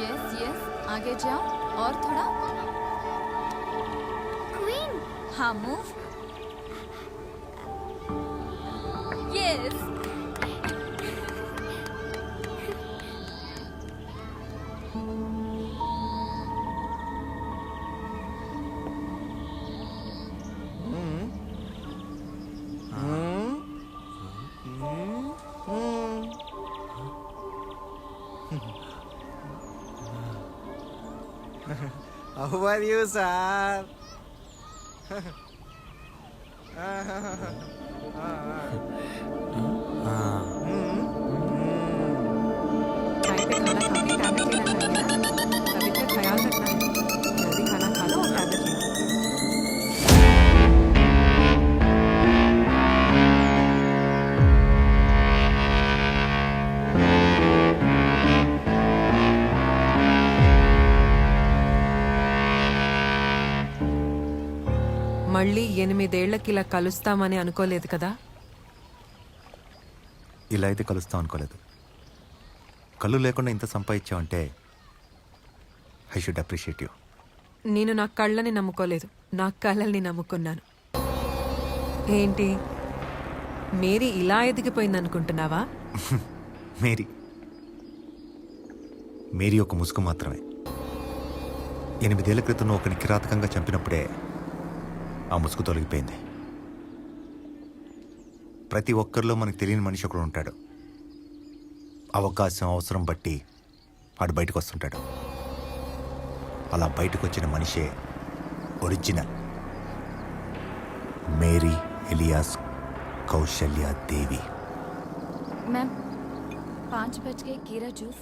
Yes yes, आगे जाओ और थोड़ा. क्वीन. हाँ move. Yes. How are you, sir? Time पे खाना खा के टैबलेट लेना चाहिए ना. तबीयत का ख्याल रखना है. जल्दी खाना खा लो और टैबलेट ले लो. మళ్ళీ 8 ఏళ్లకి ఇలా కలుస్తామని అనుకోలేదు కదా. ఇలా అయితే కలుస్తాం అనుకోలేదు. కళ్ళు లేకుండా ఇంత సంపాదించావంటే ఐ షుడ్ అప్రిషియేట్ యూ. నేను నా కళ్ళని నమ్ముకోలేదు, నా కళ్ళని నమ్ముకున్నాను. ఏంటి మేరీ ఇలా ఎదిగిపోయింది అనుకుంటున్నావా? మేరీ ఒక ముసుగు మాత్రమే. 8 ఏళ్ల క్రితం నువ్వు ఒకరిని కిరాతకంగా చంపినప్పుడే ఆ ముసుగు తొలగిపోయింది. ప్రతి ఒక్కరిలో మనకు తెలియని మనిషి ఒకడు ఉంటాడు. అవకాశం అవసరం బట్టి వాడు బయటకు వస్తుంటాడు. అలా బయటకు వచ్చిన మనిషే ఒరిజినల్ మేరీ ఎలియాస్ కౌశల్య దేవి. मैम 5 बज गए, कीरा जूस.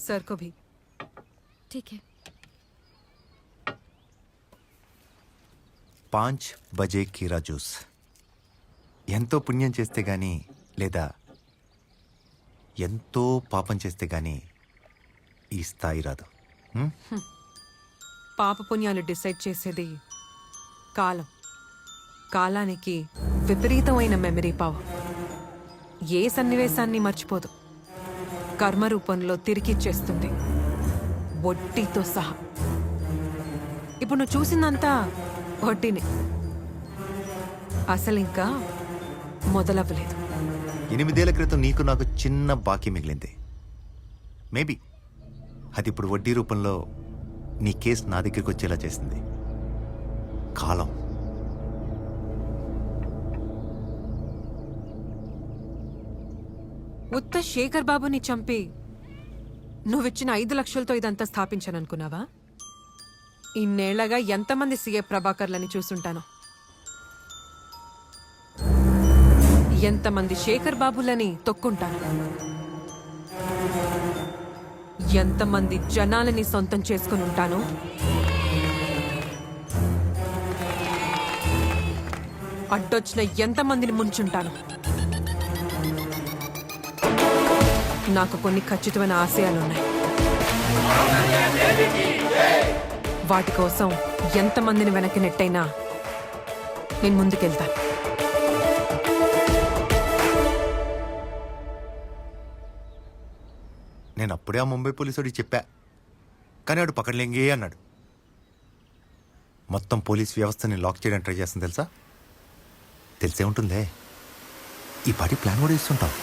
सर को भी. ठीक है. 5 బజే కీరా జ్యూస్. ఎంతో పుణ్యం చేస్తే గానీ, లేదా ఎంతో పాపం చేస్తే గానీ ఈ స్థాయి రాదు. పాపపుణ్యాలు డిసైడ్ చేసేది కాలం. కాలానికి విపరీతమైన మెమరీ పవర్. ఏ సన్నివేశాన్ని మర్చిపోదు. కర్మ రూపంలో తిరిగిచ్చేస్తుంది, వడ్డీతో సహా. ఇప్పుడు నువ్వు చూసిందంతా వడ్డీనే, అసలు ఇంకా మొదలవ్వలేదు. 8 ఏళ్ల క్రితం నీకు నాకు చిన్న బాకీ మిగిలింది. మేబీ అది ఇప్పుడు వడ్డీ రూపంలో నీ కేసు నా దగ్గరికి వచ్చేలా చేసింది. కాలం ఉత్త శేఖర్ బాబుని చంపి నువ్విచ్చిన 5 లక్షలతో ఇదంతా స్థాపించాననుకున్నావా? ఇన్నేళ్లగా ఎంతమంది సీఏ ప్రభాకర్లని చూసుంటాను, ఎంతమంది శేఖర్ బాబులని తొక్కుంటాను, ఎంతమంది జనాలని సొంతం చేసుకుని ఉంటాను. అడ్డొచ్చిన ఎంతమందిని ముంచుంటాను. నాకు కొన్ని ఖచ్చితమైన ఆశయాలున్నాయి. వాటి కోసం ఎంతమందిని వెనక్కి నెట్టైనా నేను ముందుకెళ్తాను. నేను అప్పుడే ఆ ముంబై పోలీసుడికి చెప్పా, కానీ వాడు పక్కడలేంగే అన్నాడు. మొత్తం పోలీస్ వ్యవస్థని లాక్ చేయడానికి ట్రై చేస్తుంది తెలుసా? తెలిసే ఉంటుందే. ఈ పాటి ప్లాన్ కూడా ఇస్తుంటావు.